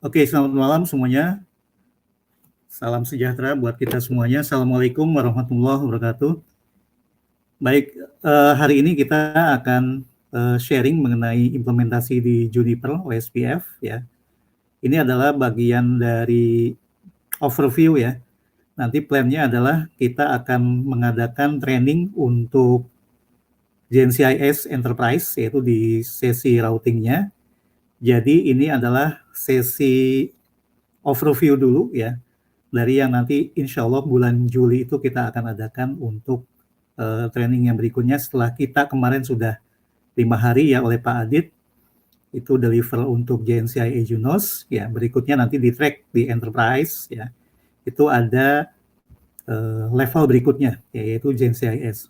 Oke, selamat malam semuanya. Salam sejahtera buat kita semuanya. Assalamualaikum warahmatullahi wabarakatuh. Baik, hari ini kita akan sharing mengenai implementasi di Juniper OSPF ya. Ini adalah bagian dari overview ya. Nanti plan-nya adalah kita akan mengadakan training untuk JNCIS Enterprise, yaitu di sesi routingnya. Jadi ini adalah sesi overview dulu ya, dari yang nanti insya Allah bulan Juli itu kita akan adakan untuk training yang berikutnya setelah kita kemarin sudah 5 hari ya oleh Pak Adit, itu deliver untuk JNCIA Junos, ya berikutnya nanti di track di Enterprise ya, itu ada level berikutnya yaitu JNCIS.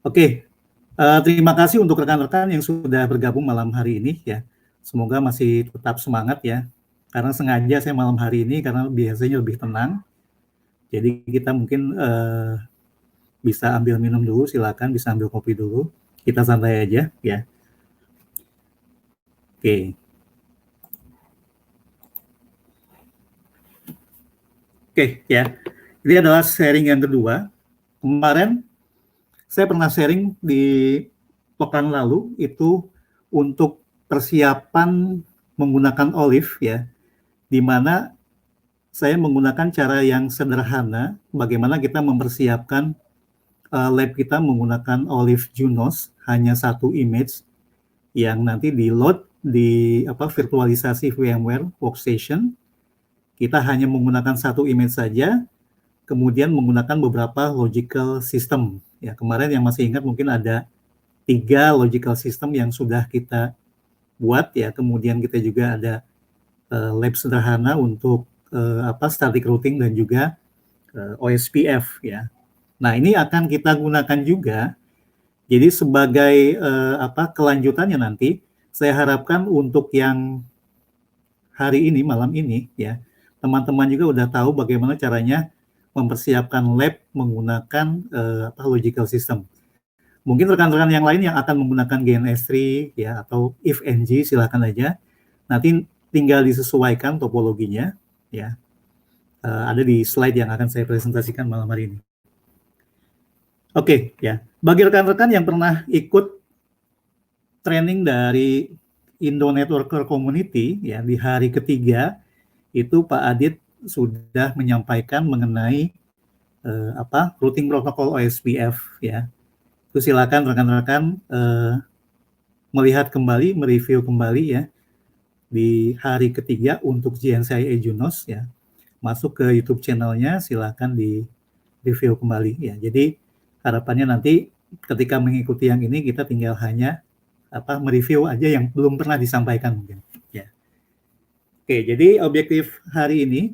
Oke, terima kasih untuk rekan-rekan yang sudah bergabung malam hari ini ya. Semoga masih tetap semangat ya. Karena sengaja saya malam hari ini karena biasanya lebih tenang. Jadi kita mungkin bisa ambil minum dulu, silakan bisa ambil kopi dulu. Kita santai aja ya. Oke. Oke ya. Ini adalah sharing yang kedua. Kemarin saya pernah sharing di pekan lalu itu untuk persiapan menggunakan Olive ya, di mana saya menggunakan cara yang sederhana bagaimana kita mempersiapkan lab kita menggunakan Olive Junos, hanya satu image yang nanti di load di virtualisasi VMware Workstation. Kita hanya menggunakan satu image saja, kemudian menggunakan beberapa logical system. Ya, kemarin yang masih ingat mungkin ada 3 logical system yang sudah kita buat ya. Kemudian kita juga ada lab sederhana untuk static routing dan juga OSPF ya. Nah, ini akan kita gunakan juga. Jadi sebagai kelanjutannya nanti, saya harapkan untuk yang hari ini, malam ini ya, teman-teman juga udah tahu bagaimana caranya mempersiapkan lab menggunakan logical system. Mungkin rekan-rekan yang lain yang akan menggunakan GNS3 ya atau ifng silakan aja. Nanti tinggal disesuaikan topologinya ya. Ada di slide yang akan saya presentasikan malam hari ini. Oke ya. Bagi rekan-rekan yang pernah ikut training dari Indo Networker Community ya di hari ketiga itu Pak Adit sudah menyampaikan mengenai routing protokol OSPF ya. Itu silakan rekan-rekan melihat kembali, mereview kembali ya di hari ketiga untuk JNCIA Junos ya. Masuk ke YouTube channelnya, silakan di review kembali ya. Jadi harapannya nanti ketika mengikuti yang ini kita tinggal hanya mereview aja yang belum pernah disampaikan mungkin ya. Oke, jadi objektif hari ini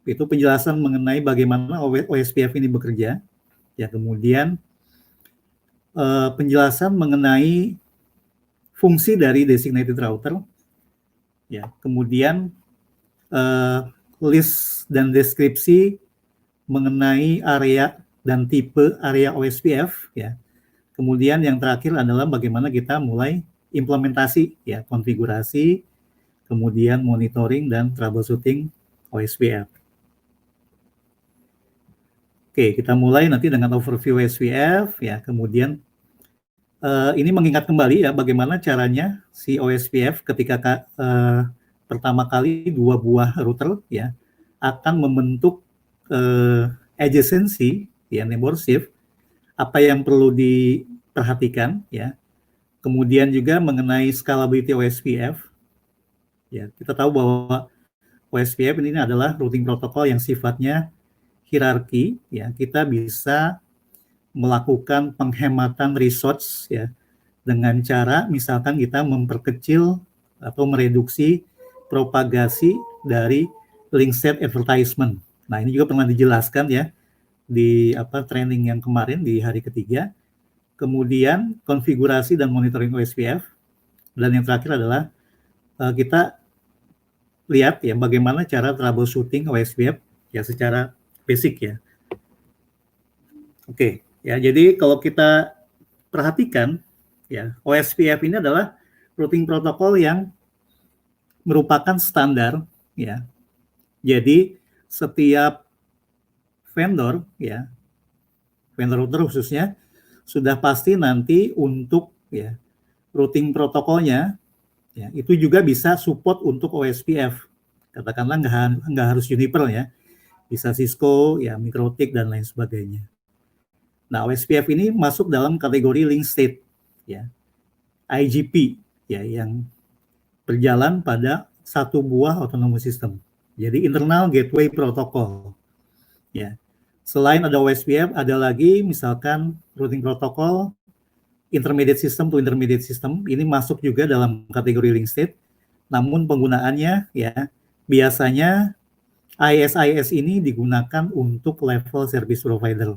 itu penjelasan mengenai bagaimana OSPF ini bekerja ya, kemudian penjelasan mengenai fungsi dari designated router ya, kemudian list dan deskripsi mengenai area dan tipe area OSPF ya. Kemudian yang terakhir adalah bagaimana kita mulai implementasi ya, konfigurasi, kemudian monitoring dan troubleshooting OSPF. Oke, kita mulai nanti dengan overview OSPF ya, kemudian ini mengingat kembali ya bagaimana caranya si OSPF ketika pertama kali 2 buah router ya akan membentuk adjacency ya, neighborship, apa yang perlu diperhatikan ya. Kemudian juga mengenai scalability OSPF ya, kita tahu bahwa OSPF ini adalah routing protokol yang sifatnya hierarki ya. Kita bisa melakukan penghematan resource ya dengan cara misalkan kita memperkecil atau mereduksi propagasi dari link set advertisement. Nah, ini juga pernah dijelaskan ya di training yang kemarin di hari ketiga. Kemudian konfigurasi dan monitoring OSPF, dan yang terakhir adalah kita lihat ya bagaimana cara troubleshooting OSPF ya secara basic ya. Oke, ya jadi kalau kita perhatikan ya, OSPF ini adalah routing protokol yang merupakan standar, ya. Jadi setiap vendor, ya, vendor router khususnya sudah pasti nanti untuk ya routing protokolnya, ya, itu juga bisa support untuk OSPF. Katakanlah nggak harus Juniper ya, bisa Cisco, ya, MikroTik dan lain sebagainya. Nah, OSPF ini masuk dalam kategori link state, ya, IGP, ya, yang berjalan pada satu buah autonomous system. Jadi internal gateway protocol, ya. Selain ada OSPF, ada lagi misalkan routing protocol, intermediate system to intermediate system, ini masuk juga dalam kategori link state, namun penggunaannya ya biasanya IS ini digunakan untuk level service provider.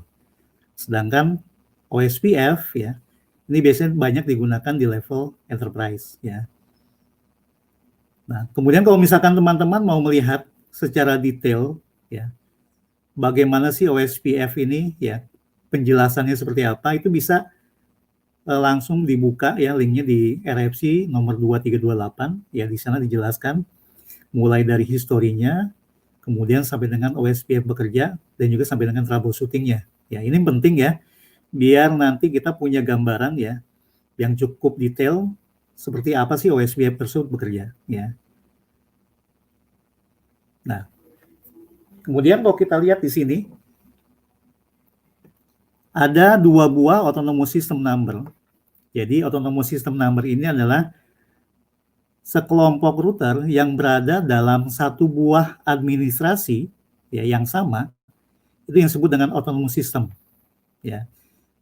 Sedangkan OSPF ya, ini biasanya banyak digunakan di level enterprise ya. Nah, kemudian kalau misalkan teman-teman mau melihat secara detail ya, bagaimana sih OSPF ini ya, penjelasannya seperti apa, itu bisa langsung dibuka ya linknya di RFC nomor 2328 ya, di sana dijelaskan mulai dari historinya, kemudian sampai dengan OSPF bekerja dan juga sampai dengan troubleshooting-nya. Ya, ini penting ya, biar nanti kita punya gambaran ya yang cukup detail seperti apa sih OSPF tersebut bekerja ya. Nah, kemudian kalau kita lihat di sini ada 2 buah autonomous system number. Jadi autonomous system number ini adalah sekelompok router yang berada dalam satu buah administrasi ya yang sama, itu yang disebut dengan autonomous system. Ya.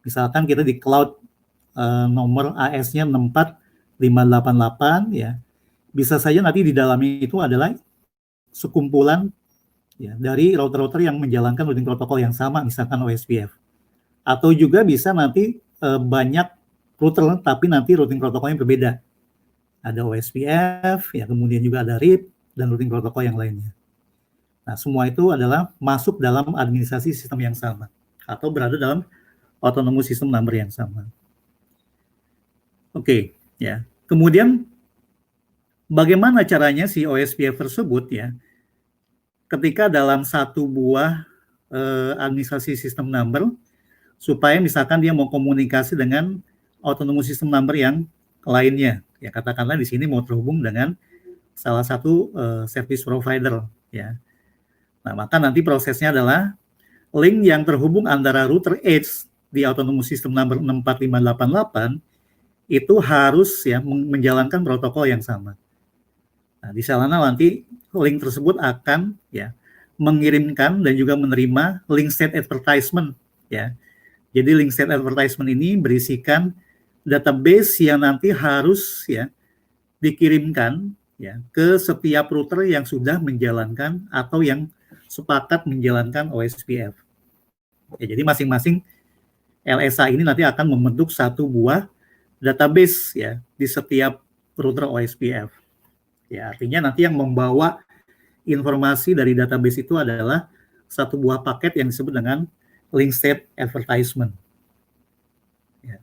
Misalkan kita di cloud nomor AS-nya 64588 ya. Bisa saja nanti di dalamnya itu adalah sekumpulan ya dari router-router yang menjalankan routing protokol yang sama, misalkan OSPF. Atau juga bisa nanti banyak router tapi nanti routing protokolnya berbeda. Ada OSPF, ya kemudian juga ada RIP dan routing protokol yang lainnya. Nah, semua itu adalah masuk dalam administrasi sistem yang sama atau berada dalam autonomous system number yang sama. Oke, ya. Kemudian bagaimana caranya si OSPF tersebut ya ketika dalam satu buah administrasi sistem number supaya misalkan dia mau komunikasi dengan autonomous system number yang lainnya. Ya, katakanlah di sini mau terhubung dengan salah satu service provider ya. Nah, maka nanti prosesnya adalah link yang terhubung antara router edge di autonomous system number 64588 itu harus ya menjalankan protokol yang sama. Nah, di sana nanti link tersebut akan ya mengirimkan dan juga menerima link state advertisement ya. Jadi link state advertisement ini berisikan database yang nanti harus ya dikirimkan ya ke setiap router yang sudah menjalankan atau yang sepakat menjalankan OSPF. Ya, jadi masing-masing LSA ini nanti akan membentuk satu buah database ya di setiap router OSPF. Ya, artinya nanti yang membawa informasi dari database itu adalah satu buah paket yang disebut dengan link state advertisement. Ya.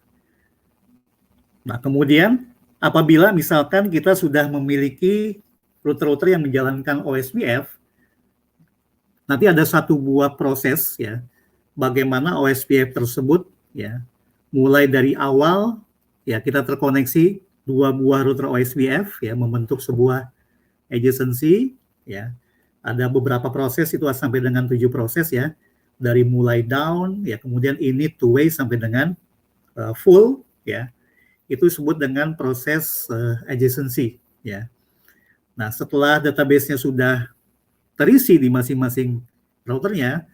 Nah, kemudian apabila misalkan kita sudah memiliki router-router yang menjalankan OSPF, nanti ada satu buah proses ya, bagaimana OSPF tersebut ya, mulai dari awal ya kita terkoneksi 2 buah router OSPF ya membentuk sebuah adjacency ya. Ada beberapa proses itu sampai dengan 7 proses ya. Dari mulai down ya, kemudian init to way sampai dengan full ya. Itu disebut dengan proses adjacency ya. Nah, setelah database-nya sudah terisi di masing-masing routernya,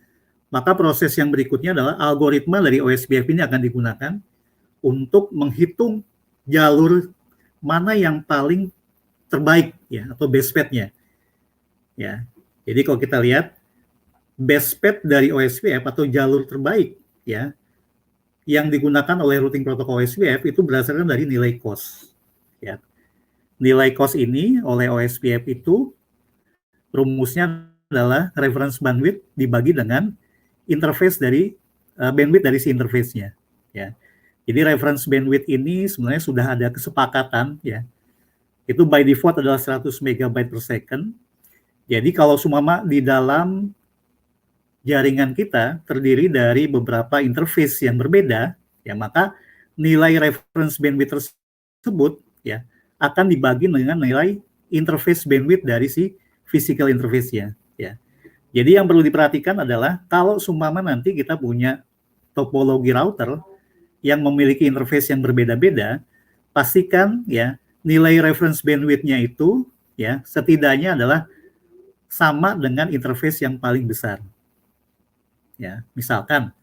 maka proses yang berikutnya adalah algoritma dari OSPF ini akan digunakan untuk menghitung jalur mana yang paling terbaik ya atau best path-nya. Ya. Jadi kalau kita lihat best path dari OSPF atau jalur terbaik ya yang digunakan oleh routing protokol OSPF itu berdasarkan dari nilai cost. Ya. Nilai cost ini oleh OSPF itu rumusnya adalah reference bandwidth dibagi dengan interface dari bandwidth dari si interface-nya. Ya. Jadi reference bandwidth ini sebenarnya sudah ada kesepakatan ya Itu by default adalah 100 megabyte per second. Jadi kalau seumpama di dalam jaringan kita terdiri dari beberapa interface yang berbeda, ya maka nilai reference bandwidth tersebut ya akan dibagi dengan nilai interface bandwidth dari si physical interface-nya. Ya. Jadi yang perlu diperhatikan adalah kalau seumpama nanti kita punya topologi router yang memiliki interface yang berbeda-beda, pastikan ya nilai reference bandwidth-nya itu ya setidaknya adalah sama dengan interface yang paling besar. Ya, misalkan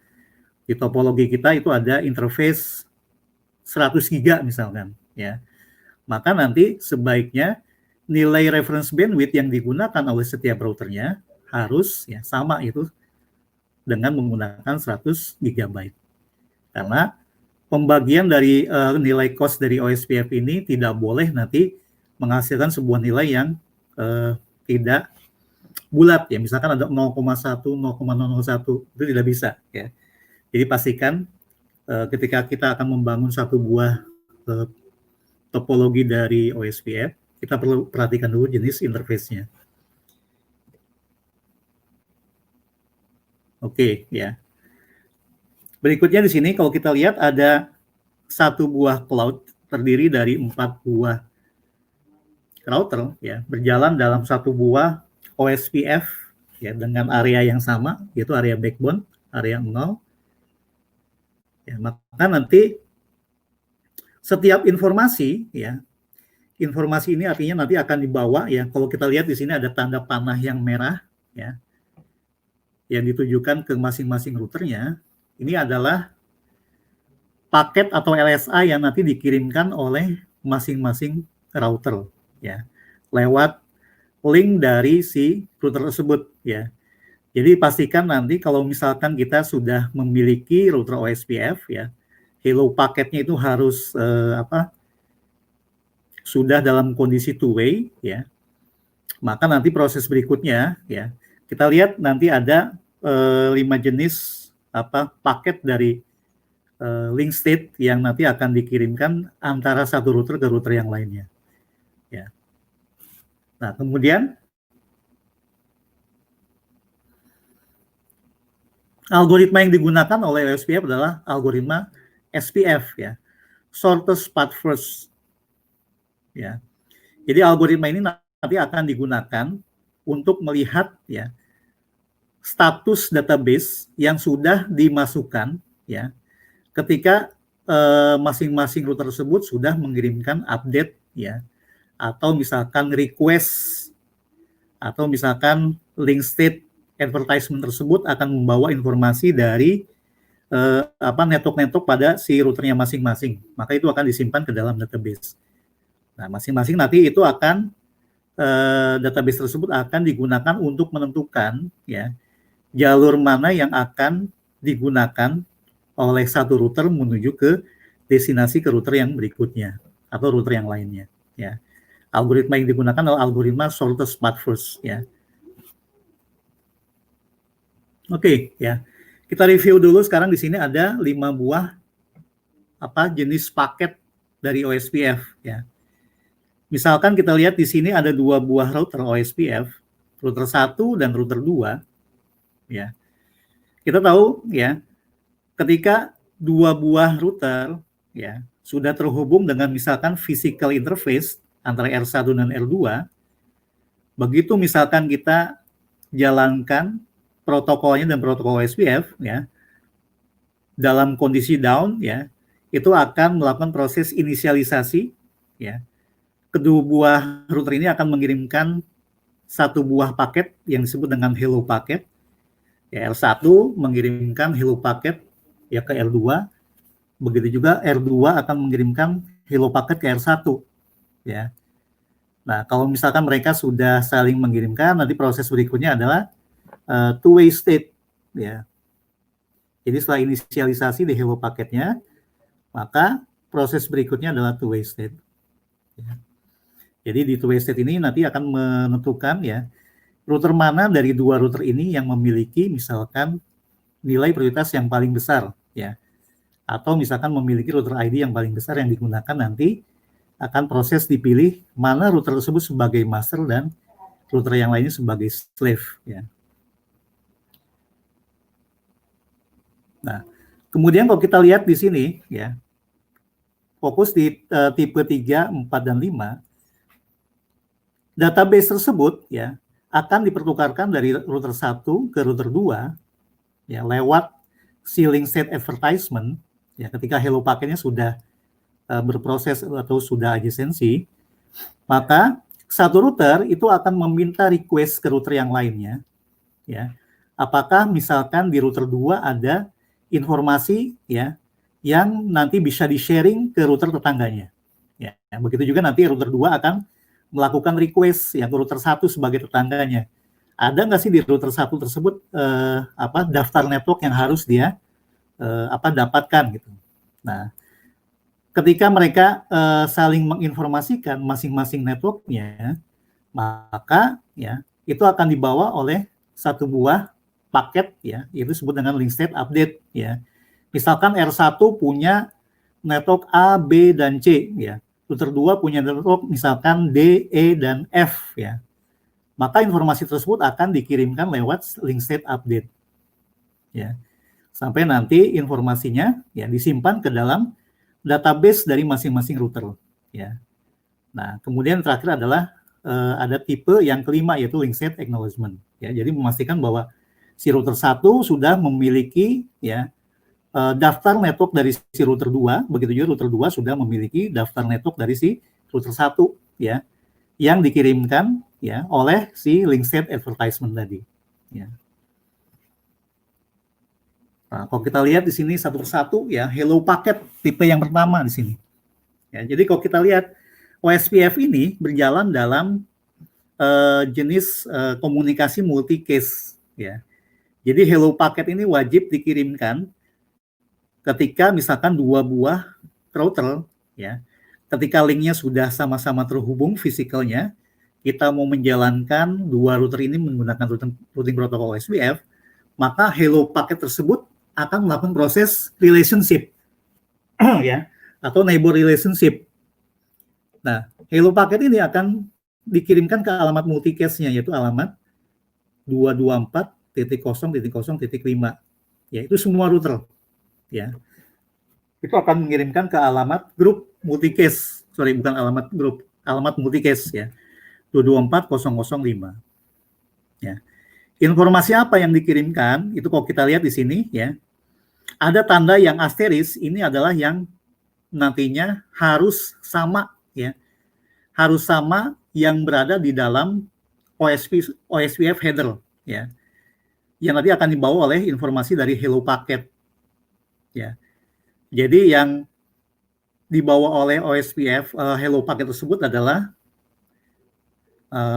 di topologi kita itu ada interface 100 giga misalkan, ya. Maka nanti sebaiknya nilai reference bandwidth yang digunakan oleh setiap routernya harus ya sama itu dengan menggunakan 100 GB. Karena pembagian dari nilai cost dari OSPF ini tidak boleh nanti menghasilkan sebuah nilai yang tidak bulat ya, misalkan ada 0,1, 0,001 itu tidak bisa ya. Jadi pastikan ketika kita akan membangun satu buah topologi dari OSPF, kita perlu perhatikan dulu jenis interface-nya. Oke ya. Berikutnya di sini kalau kita lihat ada satu buah cloud terdiri dari 4 buah router ya berjalan dalam satu buah OSPF ya dengan area yang sama yaitu area backbone, area 0. Ya, maka nanti setiap informasi ya, informasi ini artinya nanti akan dibawa ya. Kalau kita lihat di sini ada tanda panah yang merah ya, yang ditujukan ke masing-masing routernya. Ini adalah paket atau LSA yang nanti dikirimkan oleh masing-masing router ya, lewat link dari si router tersebut ya. Jadi pastikan nanti kalau misalkan kita sudah memiliki router OSPF ya, hello paketnya itu harus sudah dalam kondisi two-way ya. Maka nanti proses berikutnya ya, kita lihat nanti ada 5 jenis paket dari link state yang nanti akan dikirimkan antara satu router ke router yang lainnya. Ya. Nah, kemudian algoritma yang digunakan oleh OSPF adalah algoritma SPF ya, shortest path first. Ya. Jadi algoritma ini nanti akan digunakan untuk melihat ya status database yang sudah dimasukkan ya ketika masing-masing router tersebut sudah mengirimkan update ya, atau misalkan request atau misalkan link state advertisement tersebut akan membawa informasi dari network-network pada si routernya masing-masing. Maka itu akan disimpan ke dalam database. Nah, masing-masing nanti itu akan database tersebut akan digunakan untuk menentukan ya jalur mana yang akan digunakan oleh satu router menuju ke destinasi ke router yang berikutnya atau router yang lainnya ya. Algoritma yang digunakan adalah algoritma shortest path first ya. Oke ya. Kita review dulu sekarang di sini ada 5 buah jenis paket dari OSPF ya. Misalkan kita lihat di sini ada 2 buah router OSPF, router 1 dan router 2 ya. Kita tahu ya, ketika 2 buah router ya sudah terhubung dengan misalkan physical interface antara R1 dan R2, begitu misalkan kita jalankan protokolnya dan protokol OSPF ya dalam kondisi down ya, itu akan melakukan proses inisialisasi ya. Kedua buah router ini akan mengirimkan satu buah paket yang disebut dengan hello paket. Ya, R1 mengirimkan hello paket ya ke R2. Begitu juga R2 akan mengirimkan hello paket ke R1 ya. Nah, kalau misalkan mereka sudah saling mengirimkan, nanti proses berikutnya adalah two-way state ya. Jadi setelah inisialisasi di hello paketnya, maka proses berikutnya adalah two-way state. Ya. Jadi di two-way state ini nanti akan menentukan ya router mana dari 2 router ini yang memiliki misalkan nilai prioritas yang paling besar ya, atau misalkan memiliki router ID yang paling besar yang digunakan nanti akan proses dipilih mana router tersebut sebagai master dan router yang lainnya sebagai slave, ya. Nah, kemudian kalau kita lihat di sini, ya, fokus di tipe 3, 4, dan 5, database tersebut, ya, akan dipertukarkan dari router 1 ke router 2, ya, lewat si link state advertisement, ya, ketika hello paketnya sudah berproses atau sudah adjacency, maka satu router itu akan meminta request ke router yang lainnya, ya. Apakah misalkan di router 2 ada informasi, ya, yang nanti bisa di-sharing ke router tetangganya. Ya, begitu juga nanti router 2 akan melakukan request yang ke router 1 sebagai tetangganya. Ada nggak sih di router 1 tersebut daftar network yang harus dia dapatkan gitu. Nah, ketika mereka saling menginformasikan masing-masing networknya, maka ya itu akan dibawa oleh satu buah paket, ya, itu disebut dengan link state update, ya. Misalkan R1 punya network A, B, dan C, ya. Router 2 punya network misalkan D, E, dan F, ya. Maka informasi tersebut akan dikirimkan lewat link state update, ya. Sampai nanti informasinya ya disimpan ke dalam database dari masing-masing router, ya. Nah, kemudian terakhir adalah ada tipe yang kelima, yaitu link state acknowledgement, ya. Jadi memastikan bahwa si router 1 sudah memiliki, ya, daftar network dari si router 2, begitu juga router 2 sudah memiliki daftar network dari si router 1, ya, yang dikirimkan, ya, oleh si link state advertisement tadi, ya. Nah, kalau kita lihat di sini satu persatu, ya, hello packet tipe yang pertama di sini. Ya, jadi kalau kita lihat OSPF ini berjalan dalam jenis komunikasi multi case, ya. Jadi hello packet ini wajib dikirimkan ketika misalkan dua buah router, ya. Ketika linknya sudah sama-sama terhubung fisikalnya, kita mau menjalankan dua router ini menggunakan routing protokol OSPF, maka hello packet tersebut akan melakukan proses relationship, ya, atau neighbor relationship. Nah, hello packet ini akan dikirimkan ke alamat multicast-nya, yaitu alamat 224.0.0.5. Ya, itu semua router, ya. Itu akan mengirimkan ke alamat grup multicast. Sorry, bukan alamat grup, alamat multicast, ya. 224.0.0.5. Ya. Informasi apa yang dikirimkan? Itu kalau kita lihat di sini, ya. Ada tanda yang asteris, ini adalah yang nantinya harus sama, ya. Harus sama yang berada di dalam OSPF header, ya, yang nanti akan dibawa oleh informasi dari hello packet, ya. Jadi yang dibawa oleh OSPF hello packet tersebut adalah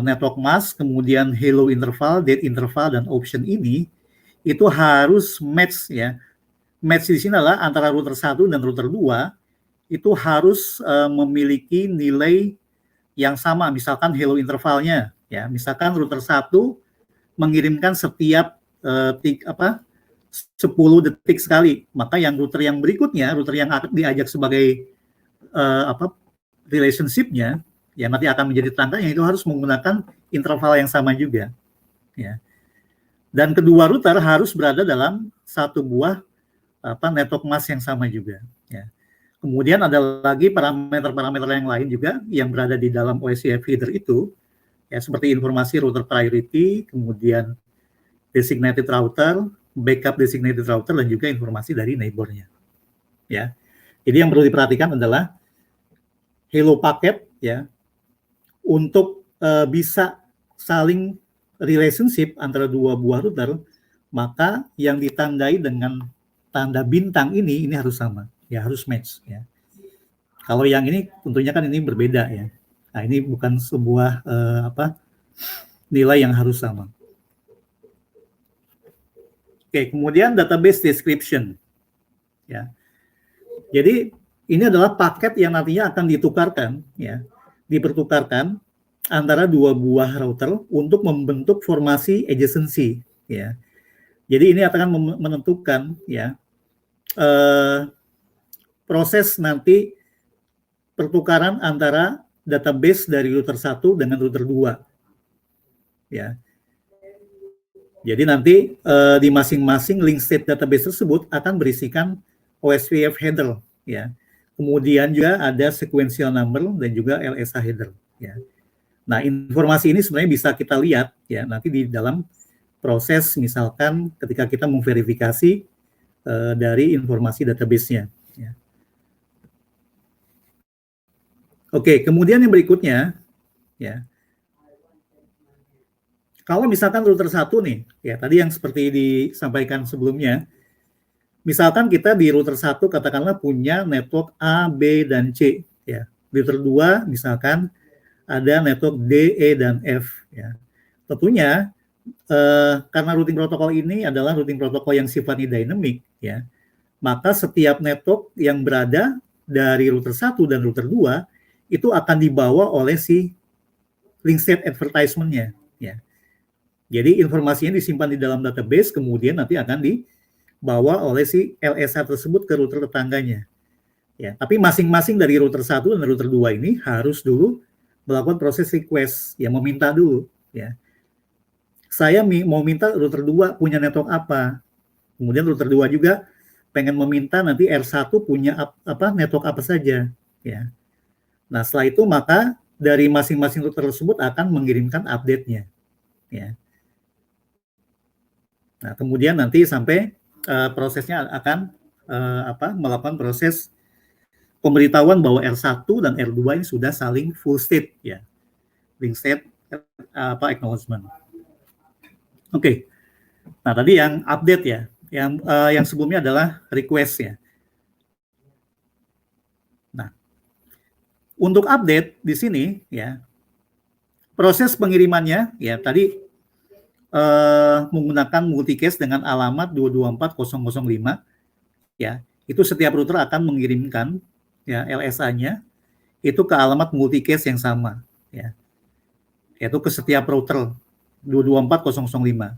network mask, kemudian hello interval, date interval, dan option ini itu harus match, ya. Match di sini adalah antara router 1 dan router 2 itu harus memiliki nilai yang sama, misalkan hello intervalnya, ya. Misalkan router 1 mengirimkan setiap 10 detik sekali, maka yang router yang berikutnya, router yang akan diajak sebagai relationship-nya, ya, nanti akan menjadi tetangganya, itu harus menggunakan interval yang sama juga, ya. Dan kedua router harus berada dalam satu buah network mask yang sama juga, ya. Kemudian ada lagi parameter-parameter yang lain juga yang berada di dalam OSPF header itu, ya, seperti informasi router priority, kemudian designated router, backup designated router, dan juga informasi dari neighbor-nya, ya. Jadi yang perlu diperhatikan adalah hello packet, ya, untuk bisa saling relationship antara dua buah router, maka yang ditandai dengan tanda bintang ini harus sama, ya, harus match, ya. Kalau yang ini tentunya kan ini berbeda, ya. Nah, ini bukan sebuah nilai yang harus sama. Oke, kemudian database description, ya. Jadi ini adalah paket yang nantinya akan ditukarkan, ya, dipertukarkan antara dua buah router untuk membentuk formasi adjacency, ya. Jadi ini akan menentukan, ya, proses nanti pertukaran antara database dari router 1 dengan router 2. Ya. Jadi nanti di masing-masing link state database tersebut akan berisikan OSPF header, ya. Kemudian juga ada sequential number dan juga LSA header, ya. Nah, informasi ini sebenarnya bisa kita lihat ya nanti di dalam proses misalkan ketika kita memverifikasi dari informasi database-nya. Ya. Oke, kemudian yang berikutnya, ya, kalau misalkan router 1 nih, ya tadi yang seperti disampaikan sebelumnya, misalkan kita di router 1 katakanlah punya network A, B, dan C, ya. Router 2 misalkan ada network D, E, dan F, ya. Tentunya karena routing protokol ini adalah routing protokol yang sifatnya dynamic, ya, maka setiap network yang berada dari router 1 dan router 2 itu akan dibawa oleh si link state advertisement-nya, ya. Jadi informasinya disimpan di dalam database, kemudian nanti akan dibawa oleh si LSA tersebut ke router tetangganya. Ya, tapi masing-masing dari router 1 dan router 2 ini harus dulu melakukan proses request, ya meminta dulu, ya. Saya mau minta router 2 punya network apa. Kemudian router 2 juga pengen meminta nanti R1 punya network apa saja, ya. Nah, setelah itu maka dari masing-masing router tersebut akan mengirimkan update-nya, ya. Nah, kemudian nanti sampai prosesnya akan melakukan proses pemberitahuan bahwa R1 dan R2 ini sudah saling full state, ya. Link state acknowledgement. Oke. Nah, tadi yang update ya. Yang sebelumnya adalah request ya. Nah, untuk update di sini ya, proses pengirimannya ya tadi menggunakan multicast dengan alamat 224.0.0.5 ya, itu setiap router akan mengirimkan ya LSA-nya itu ke alamat multicast yang sama ya, yaitu ke setiap router 224.0.0.5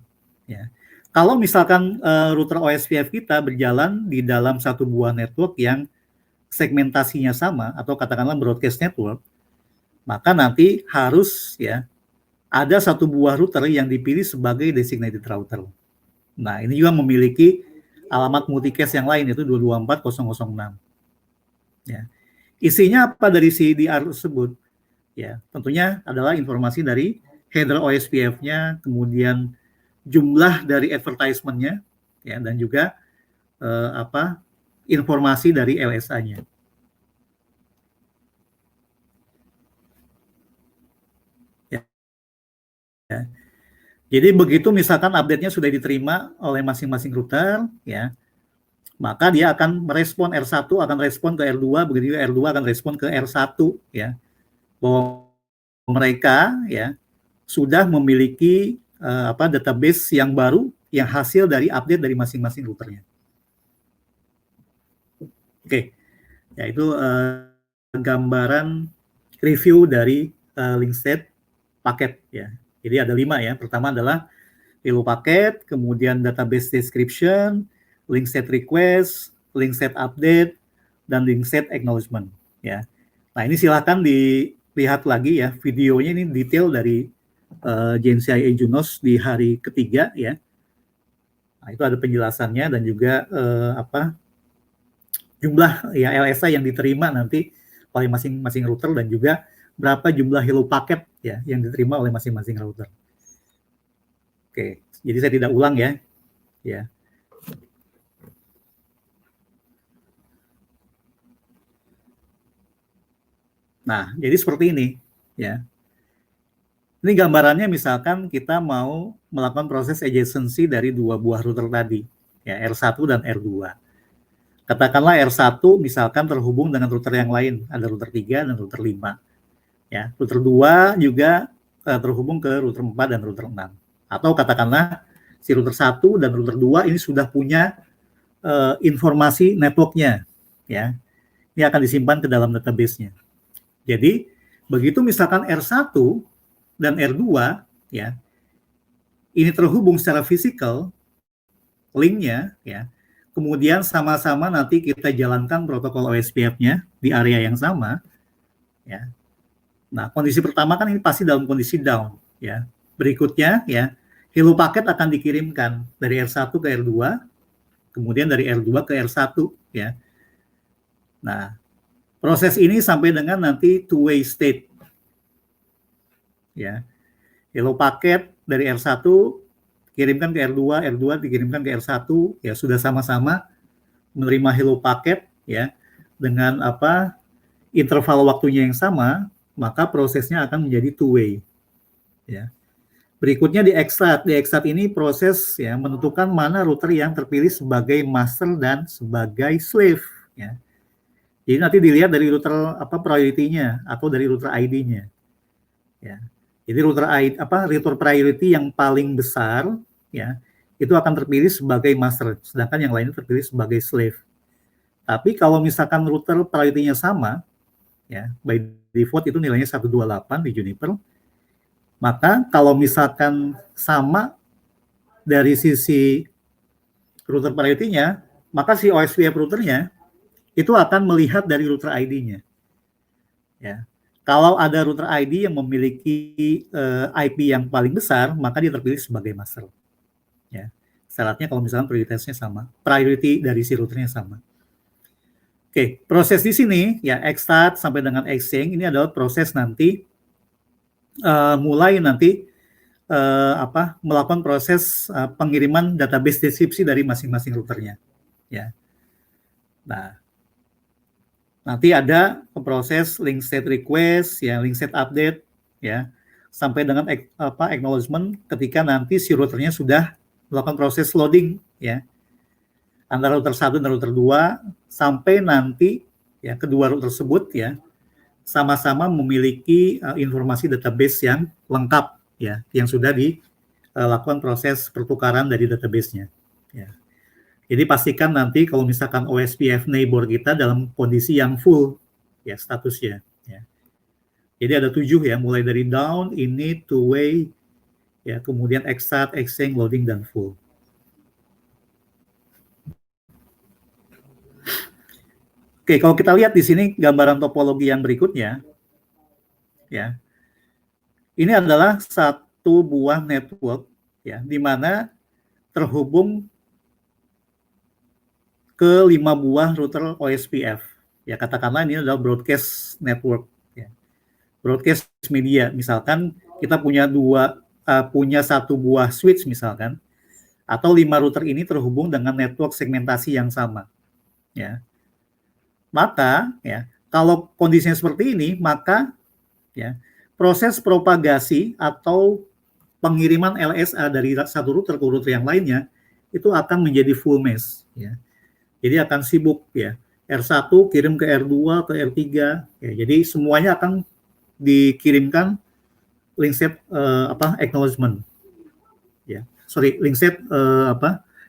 ya. Kalau misalkan router OSPF kita berjalan di dalam satu buah network yang segmentasinya sama atau katakanlah broadcast network, maka nanti harus ya ada satu buah router yang dipilih sebagai designated router. Nah, ini juga memiliki alamat multicast yang lain, yaitu 224.0.0.6. Ya. Isinya apa dari CDR tersebut? Ya, tentunya adalah informasi dari header OSPF-nya, kemudian jumlah dari advertisement-nya, ya, dan juga informasi dari LSA-nya. Ya. Jadi begitu misalkan update-nya sudah diterima oleh masing-masing router, ya, maka dia akan merespon R1 akan respon ke R2, begitu juga R2 akan respon ke R1, ya, bahwa mereka ya sudah memiliki database yang baru yang hasil dari update dari masing-masing routernya. Oke, ya itu gambaran review dari link state paket ya. Jadi ada 5 ya. Pertama adalah review paket, kemudian database description, link state request, link state update, dan link state acknowledgement ya. Nah, ini silakan dilihat lagi ya videonya, ini detail dari JNCIA Junos di hari ketiga ya. Nah, itu ada penjelasannya dan juga jumlah ya LSA yang diterima nanti oleh masing-masing router dan juga berapa jumlah hello paket ya yang diterima oleh masing-masing router. Oke, jadi saya tidak ulang ya. Ya. Nah, jadi seperti ini ya. Ini gambarannya misalkan kita mau melakukan proses adjacency dari dua buah router tadi, ya R1 dan R2. Katakanlah R1 misalkan terhubung dengan router yang lain, ada router 3 dan router 5. Ya, router 2 juga terhubung ke router 4 dan router 6. Atau katakanlah si router 1 dan router 2 ini sudah punya informasi networknya, ya. Ini akan disimpan ke dalam database-nya. Jadi, begitu misalkan R1 dan R2, ya, ini terhubung secara fisikal, link-nya, ya, kemudian sama-sama nanti kita jalankan protokol OSPF-nya di area yang sama, ya. Nah, kondisi pertama kan ini pasti dalam kondisi down, ya. Berikutnya, ya, hello paket akan dikirimkan dari R1 ke R2, kemudian dari R2 ke R1, ya. Nah, proses ini sampai dengan nanti two-way state, ya. Hello paket dari R1 kirimkan ke R2, R2 dikirimkan ke R1, ya sudah sama-sama menerima hello paket, ya, dengan interval waktunya yang sama, maka prosesnya akan menjadi two-way, ya. Berikutnya di extract. Di extract ini proses ya menentukan mana router yang terpilih sebagai master dan sebagai slave, ya. Jadi nanti dilihat dari router priority-nya atau dari router ID-nya, ya. Jadi router priority yang paling besar, ya, itu akan terpilih sebagai master, sedangkan yang lainnya terpilih sebagai slave. Tapi kalau misalkan router priority-nya sama, ya, by default itu nilainya 128 di Juniper, maka kalau misalkan sama dari sisi router priority-nya, maka si OSPF routernya itu akan melihat dari router ID-nya. Ya. Kalau ada router ID yang memiliki IP yang paling besar, maka dia terpilih sebagai master. Ya. Syaratnya kalau misalkan prioritasnya sama, priority dari si routernya sama. Oke, proses di sini ya extract sampai dengan exchange ini adalah proses nanti mulai nanti melakukan proses pengiriman database deskripsi dari masing-masing routernya, ya. Nah, nanti ada proses link state request, ya, link state update, ya, sampai dengan acknowledgement ketika nanti si routernya sudah melakukan proses loading, ya, antara router 1 dan router 2 sampai nanti ya kedua router tersebut ya sama-sama memiliki informasi database yang lengkap, ya, yang sudah dilakukan proses pertukaran dari database-nya, ya. Jadi pastikan nanti kalau misalkan OSPF neighbor kita dalam kondisi yang full, ya, statusnya, ya. Jadi ada 7 ya, mulai dari down, init, two-way, ya, kemudian extract, exchange, loading, dan full. Oke, kalau kita lihat di sini gambaran topologi yang berikutnya, ya, ini adalah satu buah network, ya, di mana terhubung ke 5 buah router OSPF. Ya, katakanlah ini adalah broadcast network, ya. Broadcast media, misalkan kita punya satu buah switch misalkan, atau 5 router ini terhubung dengan network segmentasi yang sama, ya. Maka ya kalau kondisinya seperti ini, maka ya proses propagasi atau pengiriman LSA dari satu router ke router yang lainnya itu akan menjadi full mesh, ya. Jadi akan sibuk, ya. R1 kirim ke R2 ke R3, ya. Jadi semuanya akan dikirimkan link set acknowledgement, ya. Link set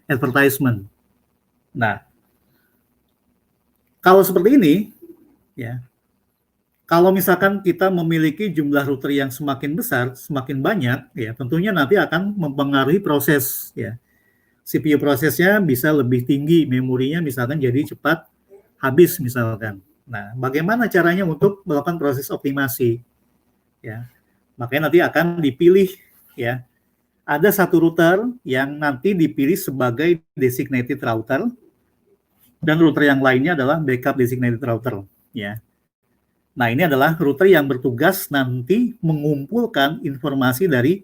advertisement. Nah, kalau seperti ini, ya, kalau misalkan kita memiliki jumlah router yang semakin besar, semakin banyak, ya, tentunya nanti akan mempengaruhi proses, ya. CPU prosesnya bisa lebih tinggi, memorinya misalkan jadi cepat habis misalkan. Nah, bagaimana caranya untuk melakukan proses optimasi, ya? Makanya nanti akan dipilih, ya. Ada satu router yang nanti dipilih sebagai designated router, dan router yang lainnya adalah backup designated router, ya. Nah, ini adalah router yang bertugas nanti mengumpulkan informasi dari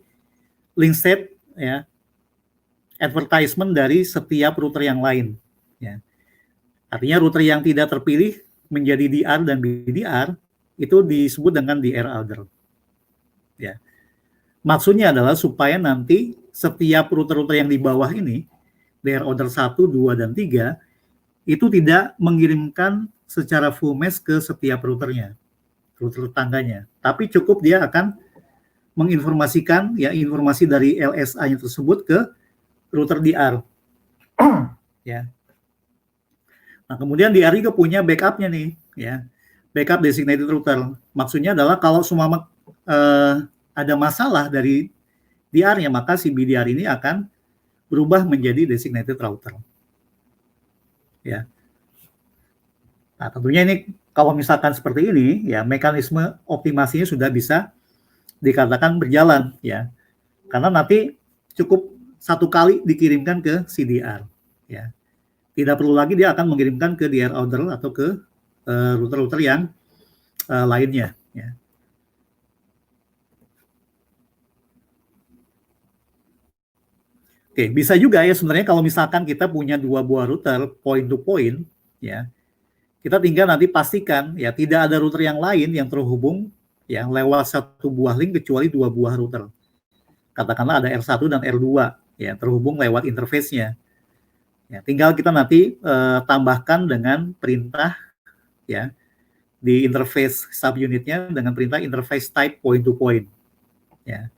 link set, ya, advertisement dari setiap router yang lain, ya. Artinya router yang tidak terpilih menjadi DR dan BDR itu disebut dengan DR order, ya. Maksudnya adalah supaya nanti setiap router-router yang di bawah ini, DR order 1, 2, dan 3, itu tidak mengirimkan secara full mesh ke setiap routernya, router tetangganya. Tapi cukup dia akan menginformasikan ya informasi dari LSA-nya tersebut ke router DR. Ya. Nah, kemudian DR juga punya backup-nya nih, ya. Backup designated router. Maksudnya adalah kalau semua ada masalah dari DR-nya, maka si BDR ini akan berubah menjadi designated router. Ya. Nah, tentunya ini kalau misalkan seperti ini, ya mekanisme optimasinya sudah bisa dikatakan berjalan, ya. Karena nanti cukup satu kali dikirimkan ke CDR, ya. Tidak perlu lagi dia akan mengirimkan ke DR order atau ke router-router yang lainnya, ya. Oke, bisa juga ya sebenarnya kalau misalkan kita punya 2 buah router point to point, ya. Kita tinggal nanti pastikan ya tidak ada router yang lain yang terhubung ya lewat satu buah link kecuali 2 buah router. Katakanlah ada R1 dan R2 ya terhubung lewat interface-nya. Ya, tinggal kita nanti tambahkan dengan perintah ya di interface subunitnya dengan perintah interface type point to point. Ya.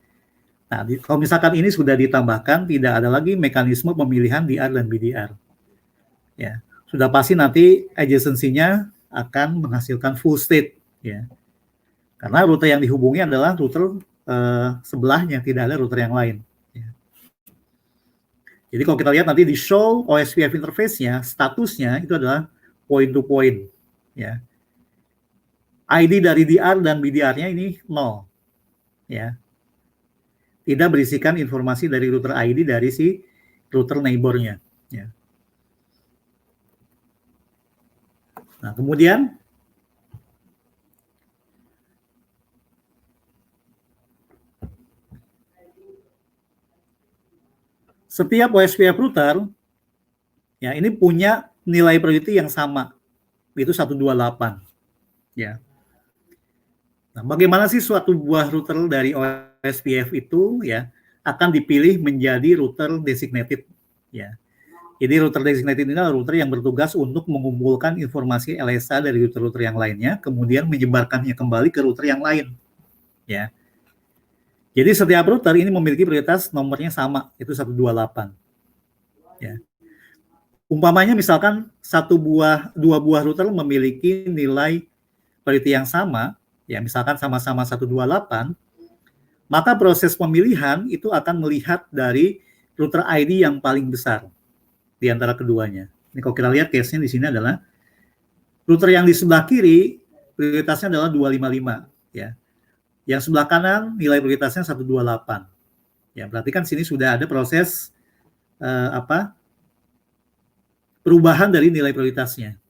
Nah, kalau misalkan ini sudah ditambahkan, tidak ada lagi mekanisme pemilihan DR dan BDR. Ya, sudah pasti nanti adjacency-nya akan menghasilkan full state. Ya, karena router yang dihubungi adalah router sebelahnya, tidak ada router yang lain. Ya. Jadi kalau kita lihat nanti di show OSPF interface-nya, statusnya itu adalah point to point. Ya. ID dari DR dan BDR-nya ini 0. Ya. Tidak berisikan informasi dari router ID dari si router neighbor-nya. Ya. Nah, kemudian setiap OSPF router ya ini punya nilai priority yang sama, itu 128. Ya. Nah, bagaimana sih suatu buah router dari OSPF itu ya akan dipilih menjadi router designated ya. Jadi router designated ini adalah router yang bertugas untuk mengumpulkan informasi LSA dari router-router yang lainnya, kemudian menyebarkannya kembali ke router yang lain. Ya. Jadi setiap router ini memiliki prioritas nomornya sama, itu 128. Ya. Umpamanya misalkan dua buah router memiliki nilai priority yang sama, ya misalkan sama-sama 128, maka proses pemilihan itu akan melihat dari router ID yang paling besar di antara keduanya. Ini kalau kita lihat case-nya di sini adalah router yang di sebelah kiri prioritasnya adalah 255, ya. Yang sebelah kanan nilai prioritasnya 128. Ya, berarti kan sini sudah ada proses perubahan dari nilai prioritasnya.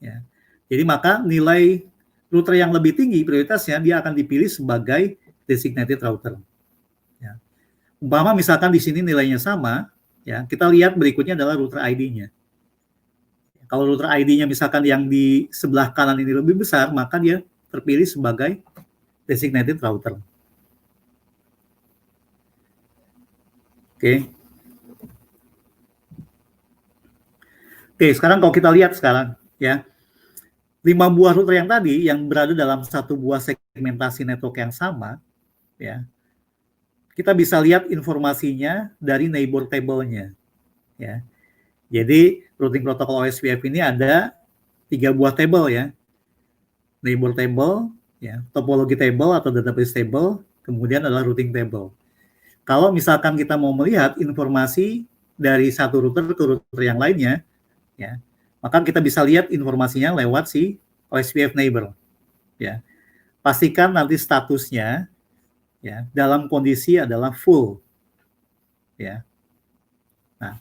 Ya. Jadi maka nilai router yang lebih tinggi prioritasnya dia akan dipilih sebagai designated router. Ya. Umpama misalkan di sini nilainya sama, ya kita lihat berikutnya adalah router ID-nya. Kalau router ID-nya misalkan yang di sebelah kanan ini lebih besar, maka dia terpilih sebagai designated router. Oke. Oke, sekarang kalau kita lihat sekarang, ya, 5 buah router yang tadi yang berada dalam satu buah segmentasi network yang sama, ya, kita bisa lihat informasinya dari neighbor table-nya, ya. Jadi routing protokol OSPF ini ada 3 buah table ya, neighbor table, ya, topologi table atau database table, kemudian adalah routing table. Kalau misalkan kita mau melihat informasi dari satu router ke router yang lainnya, ya, maka kita bisa lihat informasinya lewat si OSPF neighbor. Ya, pastikan nanti statusnya ya dalam kondisi adalah full. Ya, nah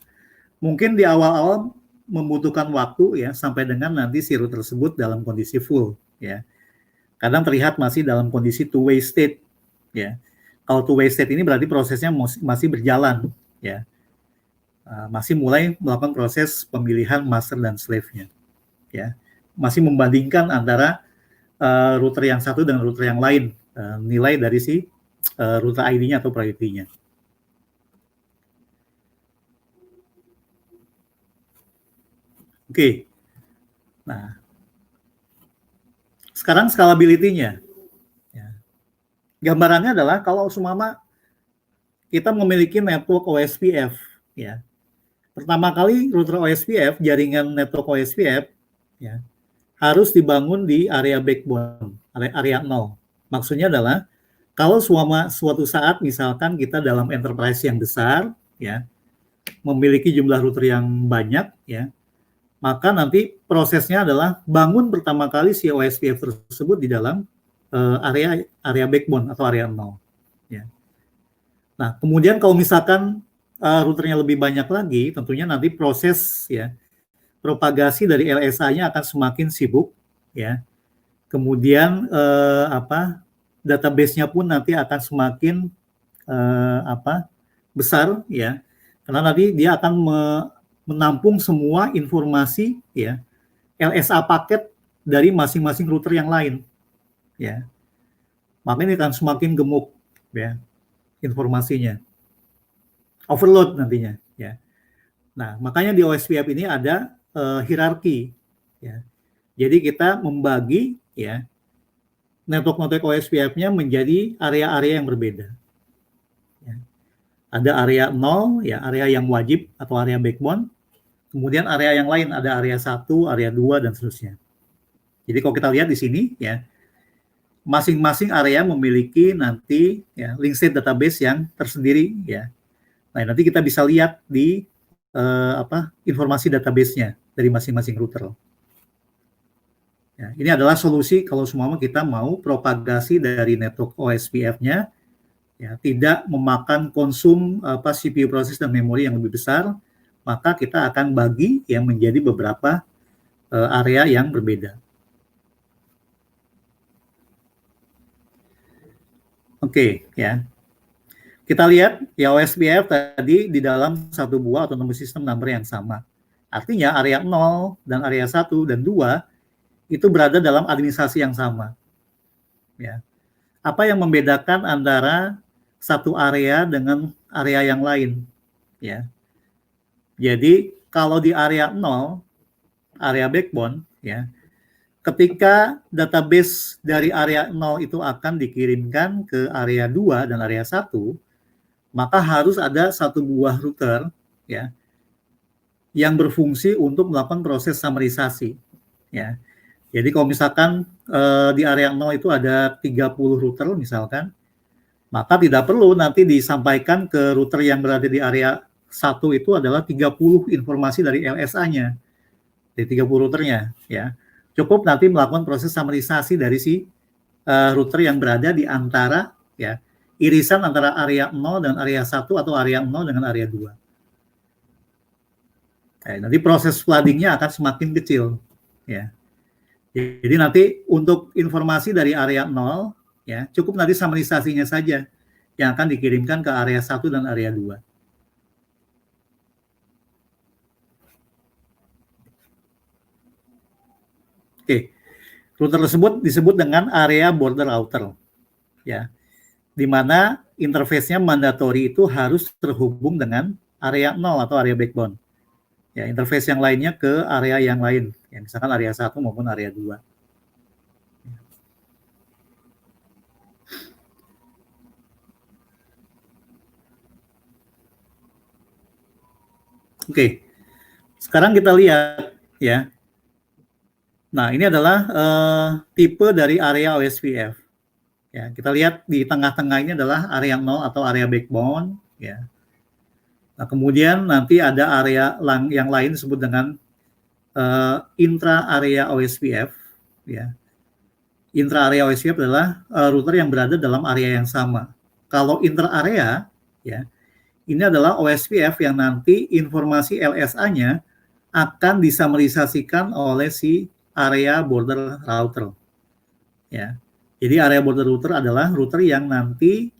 mungkin di awal-awal membutuhkan waktu ya sampai dengan nanti si router tersebut dalam kondisi full. Ya, kadang terlihat masih dalam kondisi two-way state. Ya, kalau two-way state ini berarti prosesnya masih berjalan. Ya. Masih mulai melakukan proses pemilihan master dan slave-nya. Ya, masih membandingkan antara router yang satu dengan router yang lain, nilai dari si router ID-nya atau priority-nya. Oke. Nah, sekarang scalability-nya. Ya. Gambarannya adalah kalau seumpama kita memiliki network OSPF, ya. Pertama kali router OSPF, jaringan network OSPF, ya, harus dibangun di area backbone, area 0. Maksudnya adalah kalau suatu saat misalkan kita dalam enterprise yang besar, ya, memiliki jumlah router yang banyak, ya, maka nanti prosesnya adalah bangun pertama kali si OSPF tersebut di dalam area backbone atau area 0. Ya. Nah, kemudian kalau misalkan routernya lebih banyak lagi, tentunya nanti proses ya propagasi dari LSA-nya akan semakin sibuk, ya. Kemudian database-nya pun nanti akan semakin besar, ya, karena nanti dia akan menampung semua informasi, ya, LSA paket dari masing-masing router yang lain, ya. Maka ini akan semakin gemuk, ya, informasinya, overload nantinya, ya. Nah, makanya di OSPF ini ada hierarki, ya. Jadi kita membagi, ya, network OSPF-nya menjadi area-area yang berbeda. Ya. Ada area 0, ya, area yang wajib atau area backbone. Kemudian area yang lain ada area 1, area 2 dan seterusnya. Jadi kalau kita lihat di sini, ya, masing-masing area memiliki nanti ya link state database yang tersendiri, ya. Nah, nanti kita bisa lihat di informasi database-nya dari masing-masing router. Ya, ini adalah solusi kalau semua kita mau propagasi dari network OSPF-nya, ya, tidak memakan konsum CPU proses dan memori yang lebih besar, maka kita akan bagi yang menjadi beberapa area yang berbeda. Oke, ya. Kita lihat ya OSPF tadi di dalam satu buah autonomous system number yang sama. Artinya area 0 dan area 1 dan 2 itu berada dalam administrasi yang sama. Ya. Apa yang membedakan antara satu area dengan area yang lain? Ya. Jadi kalau di area 0, area backbone, ya, ketika database dari area 0 itu akan dikirimkan ke area 2 dan area 1, maka harus ada satu buah router, ya, yang berfungsi untuk melakukan proses summarisasi, ya. Jadi kalau misalkan di area 0 itu ada 30 router misalkan, maka tidak perlu nanti disampaikan ke router yang berada di area 1 itu adalah 30 informasi dari LSA-nya, dari 30 routernya, ya. Cukup nanti melakukan proses summarisasi dari si router yang berada di antara, ya, irisan antara area 0 dan area 1 atau area 0 dengan area 2. Nanti proses flooding-nya akan semakin kecil, ya. Jadi nanti untuk informasi dari area 0, ya, cukup nanti summarisasinya saja yang akan dikirimkan ke area 1 dan area 2. Oke. Router tersebut disebut dengan area border router, ya. Di mana interface-nya mandatory itu harus terhubung dengan area 0 atau area backbone. Ya, interface yang lainnya ke area yang lain, ya, misalkan area 1 maupun area 2. Oke, sekarang kita lihat, ya. Nah, ini adalah tipe dari area OSPF. Ya, kita lihat di tengah-tengah ini adalah area 0 atau area backbone, ya. Nah, kemudian nanti ada area yang lain disebut dengan intra area OSPF, ya. Intra area OSPF adalah router yang berada dalam area yang sama. Kalau inter area, ya, ini adalah OSPF yang nanti informasi LSA-nya akan disummarisasikan oleh si area border router, ya. Jadi area border router adalah router yang nanti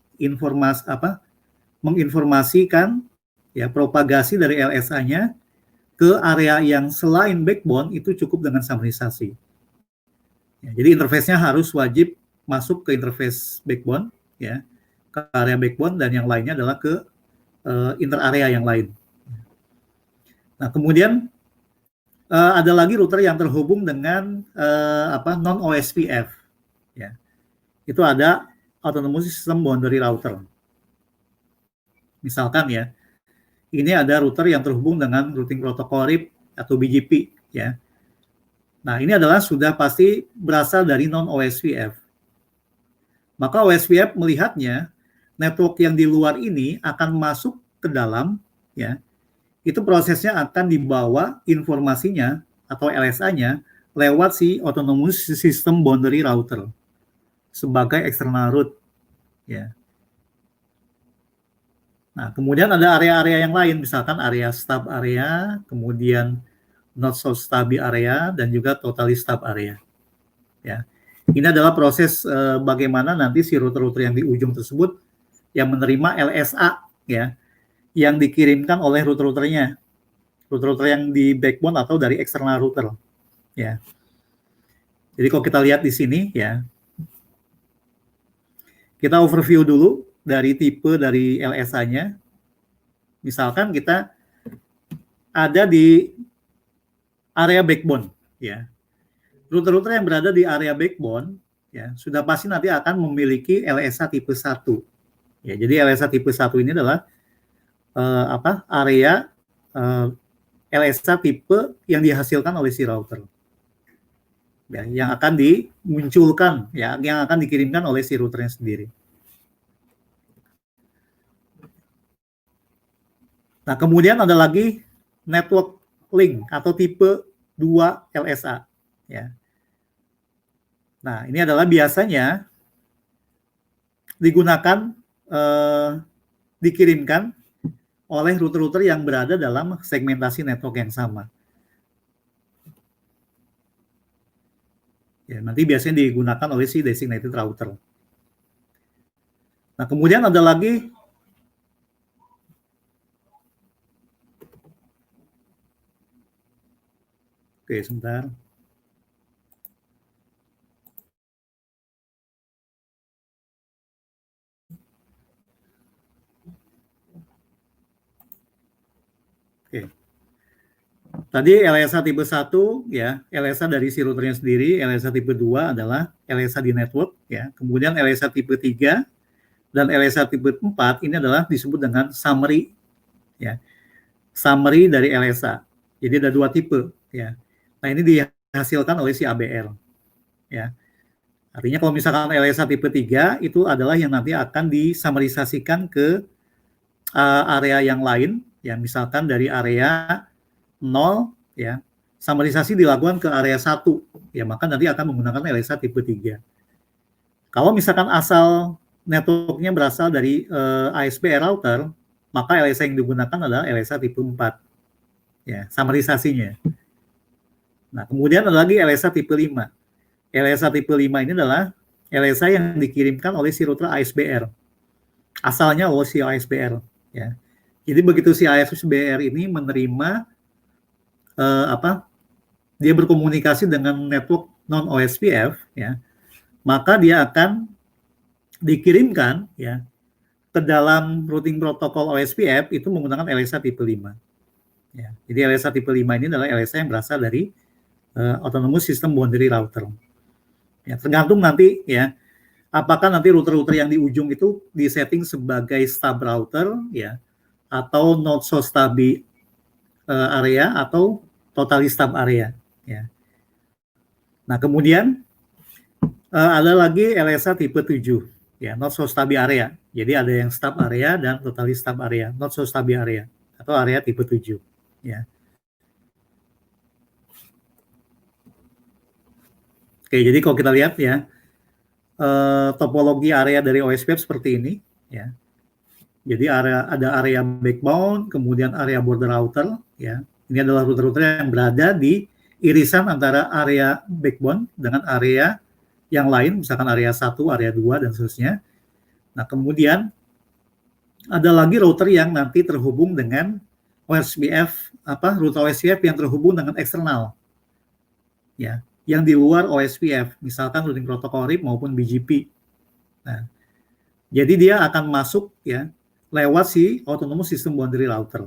menginformasikan, ya, propagasi dari LSA-nya ke area yang selain backbone itu cukup dengan summarisasi. Ya, jadi interface-nya harus wajib masuk ke interface backbone, ya, ke area backbone, dan yang lainnya adalah ke inter area yang lain. Nah, kemudian ada lagi router yang terhubung dengan non OSPF, ya. Itu ada autonomous system boundary router. Misalkan, ya, ini ada router yang terhubung dengan routing protocol RIP atau BGP, ya. Nah, ini adalah sudah pasti berasal dari non OSPF. Maka OSPF melihatnya network yang di luar ini akan masuk ke dalam, ya. Itu prosesnya akan dibawa informasinya atau LSA-nya lewat si Autonomous System Boundary Router sebagai external route, ya. Nah, kemudian ada area-area yang lain, misalkan area stub area, kemudian not so stubby area, dan juga totally stub area. Ya. Ini adalah proses bagaimana nanti si router-router yang di ujung tersebut yang menerima LSA, ya, yang dikirimkan oleh router-routernya, router-router yang di backbone atau dari external router, ya. Jadi kalau kita lihat di sini, ya, kita overview dulu dari tipe dari LSA-nya. Misalkan kita ada di area backbone, ya. Router-router yang berada di area backbone, ya, sudah pasti nanti akan memiliki LSA tipe 1. Ya, jadi LSA tipe 1 ini adalah area LSA tipe yang dihasilkan oleh si router. Ya, yang akan dimunculkan, ya, yang akan dikirimkan oleh si routernya sendiri. Nah, kemudian ada lagi network link atau tipe 2 LSA, ya. Nah, ini adalah biasanya digunakan dikirimkan oleh router-router yang berada dalam segmentasi network yang sama. Ya, nanti biasanya digunakan oleh si designated router. Nah, kemudian ada lagi oke, sebentar. Oke. Tadi LSA tipe 1, ya, LSA dari si routernya sendiri. LSA tipe 2 adalah LSA di network, ya. Kemudian LSA tipe 3 dan LSA tipe 4 ini adalah disebut dengan summary, ya. Summary dari LSA. Jadi ada 2 tipe, ya. Nah, ini dihasilkan oleh si ABR, ya. Artinya kalau misalkan LSA tipe 3 itu adalah yang nanti akan disummarisasikan ke area yang lain, ya, misalkan dari area 0, ya, summarisasi dilakukan ke area 1, ya, maka nanti akan menggunakan LSA tipe 3. Kalau misalkan asal networknya berasal dari ASPR router, maka LSA yang digunakan adalah LSA tipe 4, ya, summarisasinya. Nah, kemudian ada lagi LSA tipe 5. LSA tipe 5 ini adalah LSA yang dikirimkan oleh si router ASBR. Asalnya oleh si ASBR, ya. Jadi begitu si ASBR ini menerima dia berkomunikasi dengan network non OSPF, ya, maka dia akan dikirimkan, ya, ke dalam routing protokol OSPF itu menggunakan LSA tipe 5. Ya. Jadi LSA tipe 5 ini adalah LSA yang berasal dari Autonomous System Boundary Router. Ya, tergantung nanti, ya, apakah nanti router-router yang di ujung itu disetting sebagai stub router, ya, atau not so stubby area atau totally stub area, ya. Nah, kemudian ada lagi LSA tipe 7, ya, not so stubby area. Jadi ada yang stub area dan totally stub area, not so stubby area atau area tipe 7, ya. Oke, jadi kalau kita lihat, ya, topologi area dari OSPF seperti ini, ya. Jadi ada area backbone, kemudian area border router, ya. Ini adalah router-router yang berada di irisan antara area backbone dengan area yang lain, misalkan area 1, area 2, dan seterusnya. Nah, kemudian ada lagi router yang nanti terhubung dengan OSPF, router OSPF yang terhubung dengan eksternal, ya, yang di luar OSPF, misalkan routing protokol RIP maupun BGP. Nah, jadi dia akan masuk, ya, lewat si Autonomous System Boundary Router,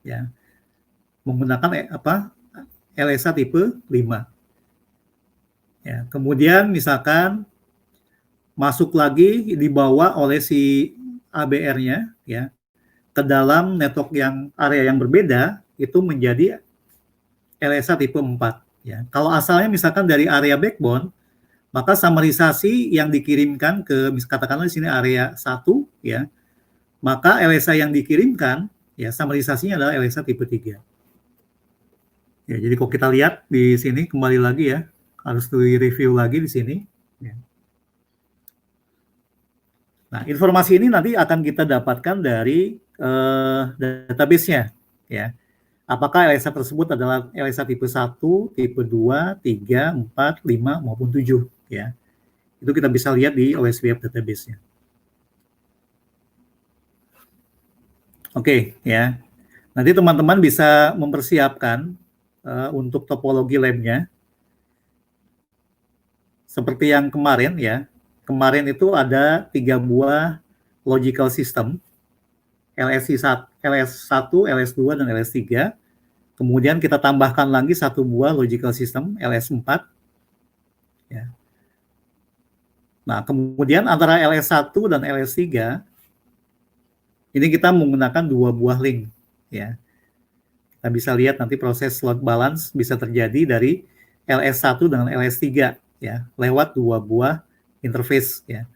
ya, menggunakan LSA tipe 5. Ya, kemudian misalkan masuk lagi dibawa oleh si ABR-nya, ya, ke dalam network yang area yang berbeda itu menjadi LSA tipe 4, ya. Kalau asalnya misalkan dari area backbone, maka summarisasi yang dikirimkan ke katakanlah di sini area 1, ya, maka LSA yang dikirimkan, ya, summarisasinya adalah LSA tipe 3. Ya, jadi kalau kita lihat di sini kembali lagi ya, harus di-review lagi di sini. Ya. Nah, informasi ini nanti akan kita dapatkan dari database-nya, ya. Apakah LSA tersebut adalah LSA tipe 1, tipe 2, 3, 4, 5, maupun 7, ya. Itu kita bisa lihat di OSPF database-nya. Oke, ya. Nanti teman-teman bisa mempersiapkan untuk topologi lab-nya. Seperti yang kemarin ya. Kemarin itu ada 3 buah logical system, LS1, LS2, dan LS3. Kemudian kita tambahkan lagi 1 buah logical system, LS4. Ya. Nah, kemudian antara LS1 dan LS3, ini kita menggunakan 2 buah link. Ya. Kita bisa lihat nanti proses load balance bisa terjadi dari LS1 dengan LS3 ya, lewat 2 buah interface ya.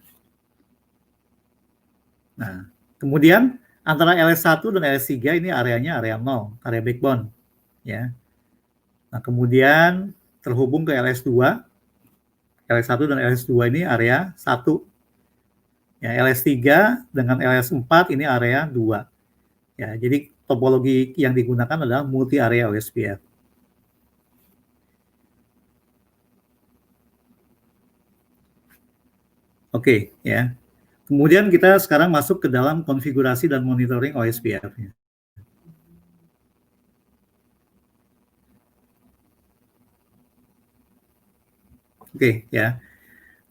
Nah, kemudian antara LS1 dan LS3 ini areanya area 0, area backbone ya. Nah, kemudian terhubung ke LS2. LS1 dan LS2 ini area 1. Ya, LS3 dengan LS4 ini area 2. Ya, jadi topologi yang digunakan adalah multi area OSPF. Oke, ya. Kemudian kita sekarang masuk ke dalam konfigurasi dan monitoring OSPF-nya. Oke, ya.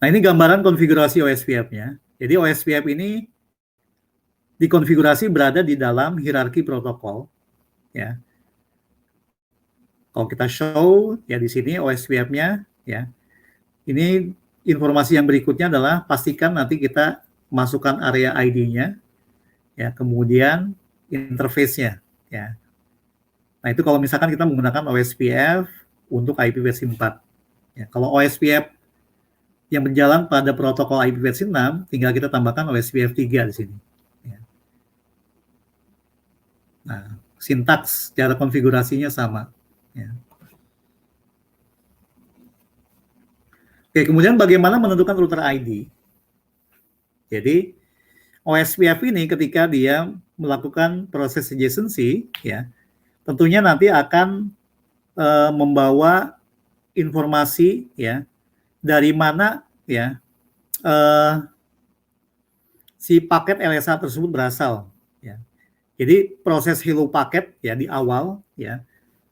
Nah, ini gambaran konfigurasi OSPF-nya. Jadi OSPF ini dikonfigurasi berada di dalam hierarki protokol, ya. Kalau kita show ya di sini OSPF-nya, ya. Ini informasi yang berikutnya adalah pastikan nanti kita masukkan area ID-nya, ya, kemudian interface-nya, ya. Nah, itu kalau misalkan kita menggunakan OSPF untuk IP versi 4. Ya, kalau OSPF yang berjalan pada protokol IP versi 6, tinggal kita tambahkan OSPF 3 di sini. Ya. Nah, sintaks cara konfigurasinya sama. Ya. Oke, kemudian bagaimana menentukan router ID? Jadi, OSPF ini ketika dia melakukan proses adjacency, ya, tentunya nanti akan membawa informasi, ya, dari mana, ya, si paket LSA tersebut berasal. Ya. Jadi proses hello paket ya di awal, ya,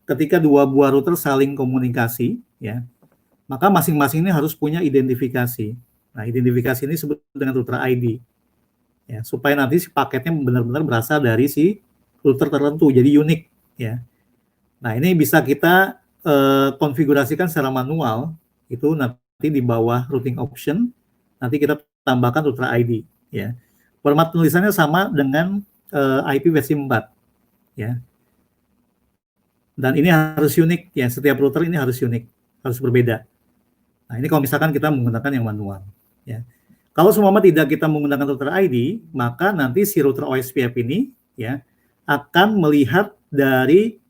ketika dua buah router saling komunikasi, ya, maka masing-masing ini harus punya identifikasi. Nah, identifikasi ini disebut dengan router ID, ya, supaya nanti si paketnya benar-benar berasal dari si router tertentu, jadi unik, ya. Nah, ini bisa kita konfigurasikan secara manual, itu nanti di bawah routing option, nanti kita tambahkan router ID, ya. Format tulisannya sama dengan IP versi 4, ya. Dan ini harus unik, ya. Setiap router ini harus unik, harus berbeda. Nah, ini kalau misalkan kita menggunakan yang manual, ya. Kalau semua tidak kita menggunakan router ID, maka nanti si router OSPF ini, ya, akan melihat dari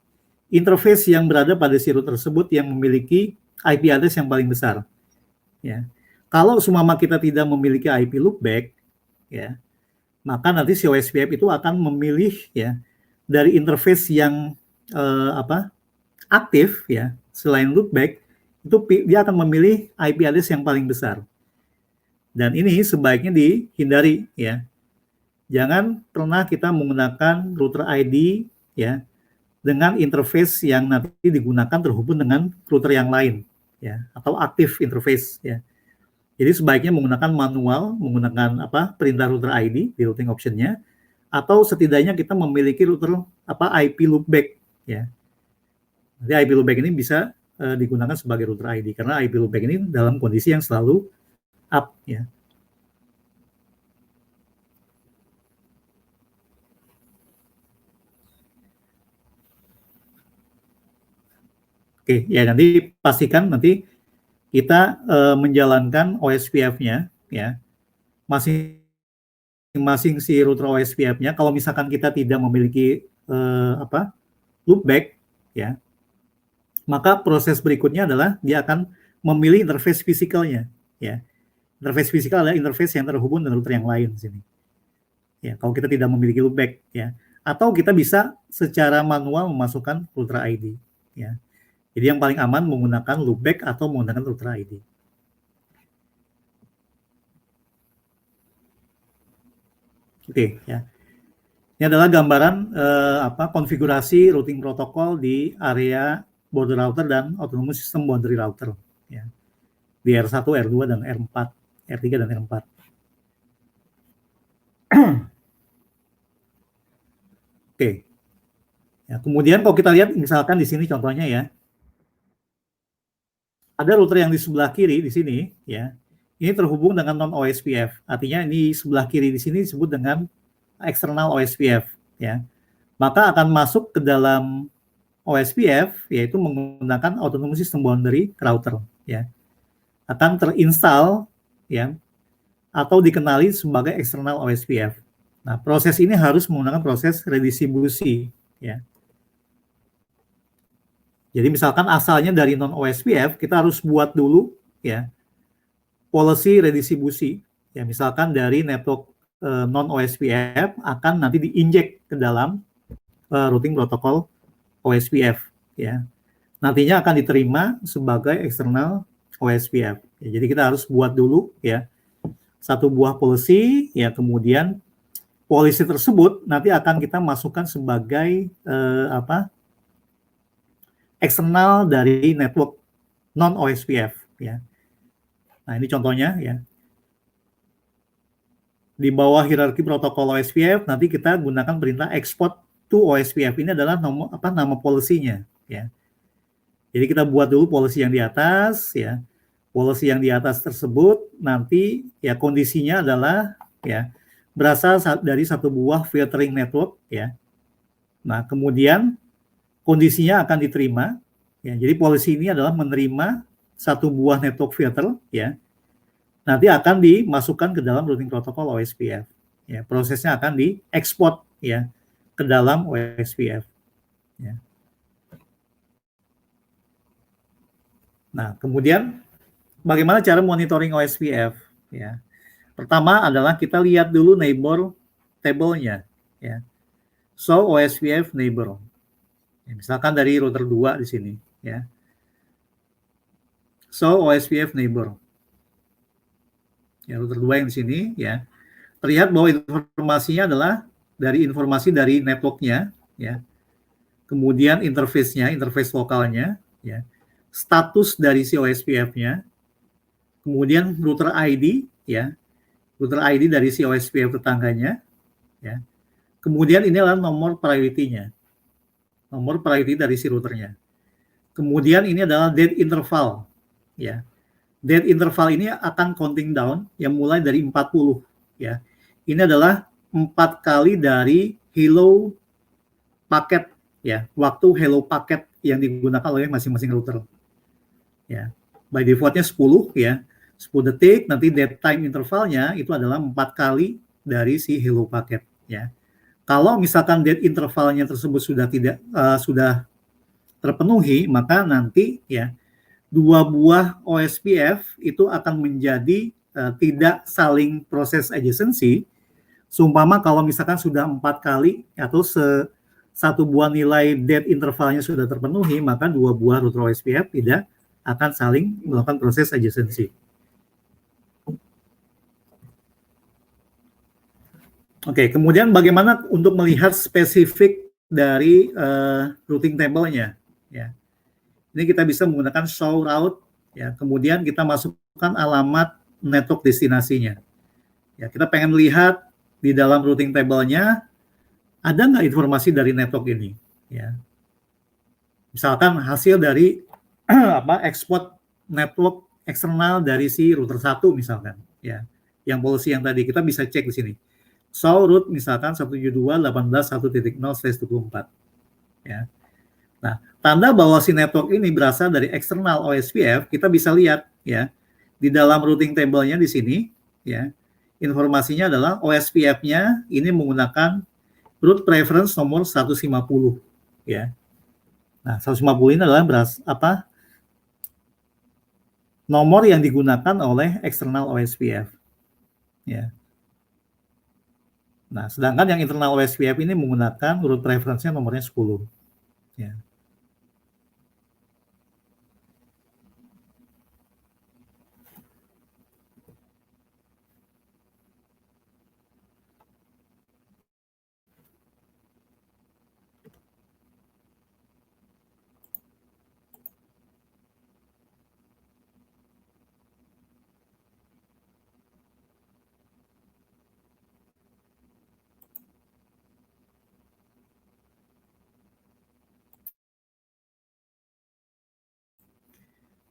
interface yang berada pada si router tersebut yang memiliki IP address yang paling besar. Ya. Kalau semua kita tidak memiliki IP loopback, ya, maka nanti si OSPF itu akan memilih, ya, dari interface yang aktif, ya, selain loopback, itu dia akan memilih IP address yang paling besar. Dan ini sebaiknya dihindari, ya. Jangan pernah kita menggunakan router ID, ya, dengan interface yang nanti digunakan terhubung dengan router yang lain, ya, atau aktif interface, ya. Jadi sebaiknya menggunakan manual, menggunakan perintah router ID di routing option-nya, atau setidaknya kita memiliki router IP loopback, ya. Jadi IP loopback ini bisa digunakan sebagai router ID karena IP loopback ini dalam kondisi yang selalu up, ya. Oke, ya nanti pastikan nanti kita menjalankan OSPF-nya, ya, masing-masing si router OSPF-nya. Kalau misalkan kita tidak memiliki loopback, ya, maka proses berikutnya adalah dia akan memilih interface fisikalnya, ya. Interface fisikal adalah interface yang terhubung dengan router yang lain di sini. Ya, kalau kita tidak memiliki loopback, ya. Atau kita bisa secara manual memasukkan router ID, ya. Jadi yang paling aman menggunakan loopback atau menggunakan router ID. Oke, ya. Ini adalah gambaran konfigurasi routing protokol di area border router dan autonomous system boundary router, ya. Di R1, R2 dan R4, R3 dan R4. Oke. Ya, kemudian kalau kita lihat misalkan di sini contohnya ya. Ada router yang di sebelah kiri di sini ya. Ini terhubung dengan non OSPF. Artinya ini sebelah kiri di sini disebut dengan external OSPF ya. Maka akan masuk ke dalam OSPF yaitu menggunakan autonomous system boundary router ya. Akan terinstall ya atau dikenali sebagai external OSPF. Nah, proses ini harus menggunakan proses redistribusi ya. Jadi misalkan asalnya dari non OSPF, kita harus buat dulu ya policy redistribusi. Ya misalkan dari network non OSPF akan nanti diinjek ke dalam routing protokol OSPF ya. Nantinya akan diterima sebagai external OSPF. Ya, jadi kita harus buat dulu ya satu buah policy ya, kemudian policy tersebut nanti akan kita masukkan sebagai eksternal dari network non OSPF ya. Nah, ini contohnya ya. Di bawah hierarki protokol OSPF nanti kita gunakan perintah export to OSPF. Ini adalah nama policy-nya ya. Jadi kita buat dulu policy yang di atas ya. Policy yang di atas tersebut nanti ya kondisinya adalah ya berasal dari satu buah filtering network ya. Nah, kemudian kondisinya akan diterima ya. Jadi policy ini adalah menerima satu buah network filter ya. Nanti akan dimasukkan ke dalam routing protokol OSPF. Ya, prosesnya akan diekspor ya ke dalam OSPF. Ya. Nah, kemudian bagaimana cara monitoring OSPF? Ya, pertama adalah kita lihat dulu neighbor table-nya. Ya. So OSPF neighbor. Ya, misalkan dari router 2 di sini. Ya. So OSPF neighbor. Ya, router 2 yang di sini. Ya. Terlihat bahwa informasinya adalah dari informasi dari network-nya. Ya. Kemudian interface-nya, interface lokalnya. Ya. Status dari si OSPF-nya. Kemudian router ID, ya, router ID dari si OSPF tetangganya, ya. Kemudian ini adalah nomor priority-nya, nomor priority dari si routernya. Kemudian ini adalah date interval, ya. Date interval ini akan counting down yang mulai dari 40, ya. Ini adalah 4 kali dari hello paket, ya, waktu hello paket yang digunakan oleh masing-masing router, ya. By default-nya 10, ya. 10 detik, nanti dead time intervalnya itu adalah 4 kali dari si hello paket ya. Kalau misalkan dead intervalnya tersebut sudah tidak sudah terpenuhi, maka nanti ya 2 buah OSPF itu akan menjadi tidak saling proses adjacency. Seumpama kalau misalkan sudah 4 kali atau satu buah nilai dead intervalnya sudah terpenuhi, maka 2 buah router OSPF tidak akan saling melakukan proses adjacency. Oke, kemudian bagaimana untuk melihat spesifik dari routing table-nya? Ya, ini kita bisa menggunakan show route. Ya, kemudian kita masukkan alamat network destinasinya. Ya, kita pengen lihat di dalam routing table-nya ada nggak informasi dari network ini? Ya, misalkan hasil dari ekspor network eksternal dari si router 1 misalkan. Ya, yang policy yang tadi kita bisa cek di sini. So root misalkan 172.18.1.0/24 ya. Nah, tanda bahwa si network ini berasal dari eksternal OSPF kita bisa lihat ya di dalam routing table-nya di sini ya. Informasinya adalah OSPF-nya ini menggunakan root preference nomor 150 ya. Nah, 150 ini adalah nomor yang digunakan oleh eksternal OSPF. Ya. Nah, sedangkan yang internal OSPF ini menggunakan root preference-nya nomornya 10. Ya.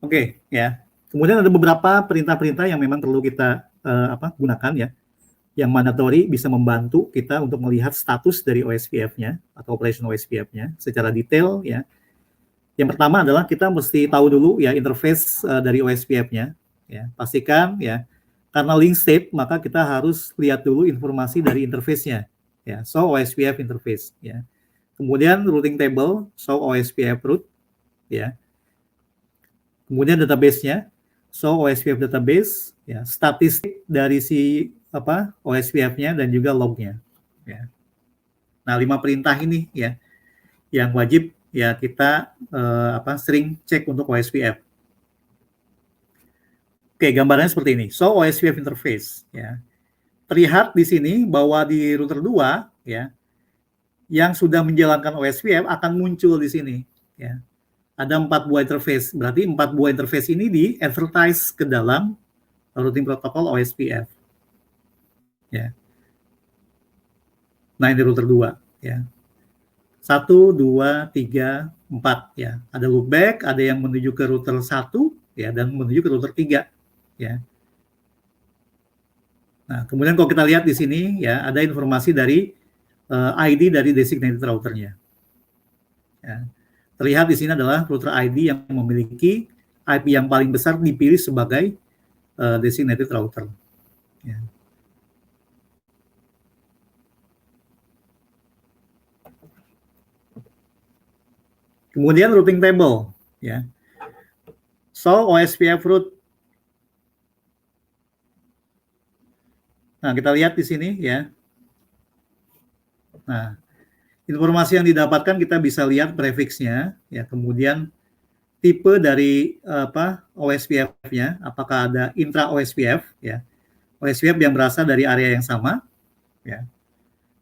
Oke, ya. Kemudian ada beberapa perintah-perintah yang memang perlu kita gunakan ya, yang mandatory bisa membantu kita untuk melihat status dari OSPF-nya atau operation OSPF-nya secara detail ya. Yang pertama adalah kita mesti tahu dulu ya interface dari OSPF-nya ya. Pastikan ya karena link state maka kita harus lihat dulu informasi dari interface-nya ya. So OSPF interface ya. Kemudian routing table, so OSPF route ya. Kemudian database-nya, so OSPF database, ya, statistik dari si OSPF-nya dan juga log-nya. Ya. Nah, 5 perintah ini ya yang wajib ya kita sering cek untuk OSPF. Oke, gambarnya seperti ini. So OSPF interface ya. Terlihat di sini bahwa di router 2 ya yang sudah menjalankan OSPF akan muncul di sini ya. Ada 4 buah interface. Berarti 4 buah interface ini di-advertise ke dalam routing protokol OSPF. Ya. Nah, ini router 2. Ya. 1, 2, 3, 4. Ya. Ada loopback, ada yang menuju ke router 1, ya, dan menuju ke router 3. Ya. Nah, kemudian kalau kita lihat di sini, ya, ada informasi dari ID dari designated routernya. Ya. Terlihat di sini adalah router ID yang memiliki IP yang paling besar dipilih sebagai designated router. Ya. Kemudian routing table, ya. So OSPF route. Nah, kita lihat di sini ya. Nah, informasi yang didapatkan kita bisa lihat prefixnya, ya. Kemudian tipe dari OSPF-nya, apakah ada intra OSPF, ya. OSPF yang berasal dari area yang sama, ya.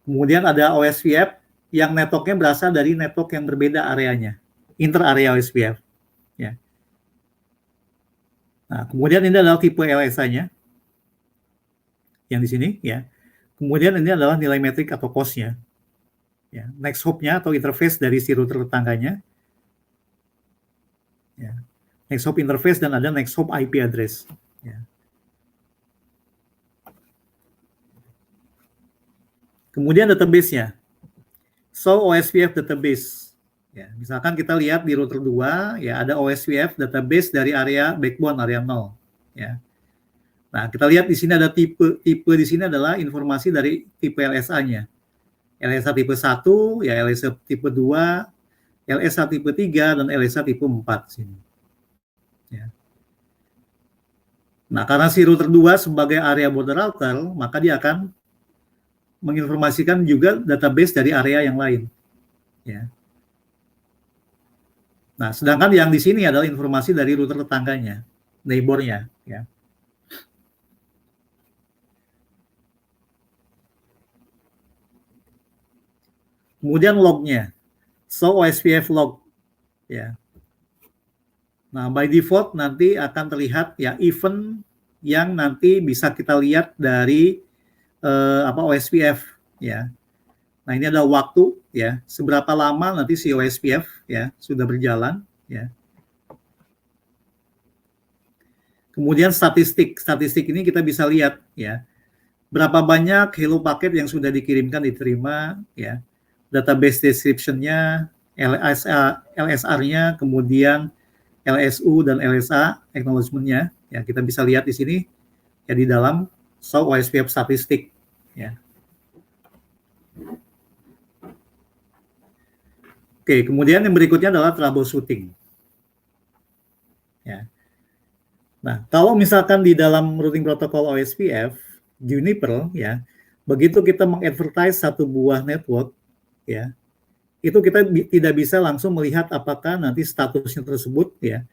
Kemudian ada OSPF yang networknya berasal dari network yang berbeda areanya, inter area OSPF, ya. Nah, kemudian ini adalah tipe LSA-nya yang di sini, ya. Kemudian ini adalah nilai metrik atau cost-nya, ya. Next hop-nya atau interface dari si router tetangganya, ya. Next hop interface dan ada next hop IP address, ya. Kemudian database-nya. So OSPF database. Ya, misalkan kita lihat di router 2 ya ada OSPF database dari area backbone area 0 ya. Nah, kita lihat di sini ada tipe di sini adalah informasi dari tipe LSA-nya. LSA tipe 1, ya LSA tipe 2, LSA tipe 3 dan LSA tipe 4 sini. Ya. Nah, karena si router 2 sebagai area border router, maka dia akan menginformasikan juga database dari area yang lain. Ya. Nah, sedangkan yang di sini adalah informasi dari router tetangganya, neighbor-nya. Ya. Kemudian log-nya, so OSPF log. Ya. Nah, by default nanti akan terlihat ya event yang nanti bisa kita lihat dari OSPF ya. Nah, ini ada waktu ya, seberapa lama nanti si OSPF ya sudah berjalan ya. Kemudian statistik ini kita bisa lihat ya. Berapa banyak hello paket yang sudah dikirimkan diterima ya. Database description-nya, LSR-nya, kemudian LSU dan LSA acknowledgement-nya ya kita bisa lihat di sini ya di dalam so OSPF statistik ya. Oke, Oke, kemudian yang berikutnya adalah troubleshooting. Ya. Nah, kalau misalkan di dalam routing protokol OSPF, Juniper, ya, begitu kita mengadvertise satu buah network, ya, itu kita tidak bisa langsung melihat apakah nanti statusnya tersebut, ya,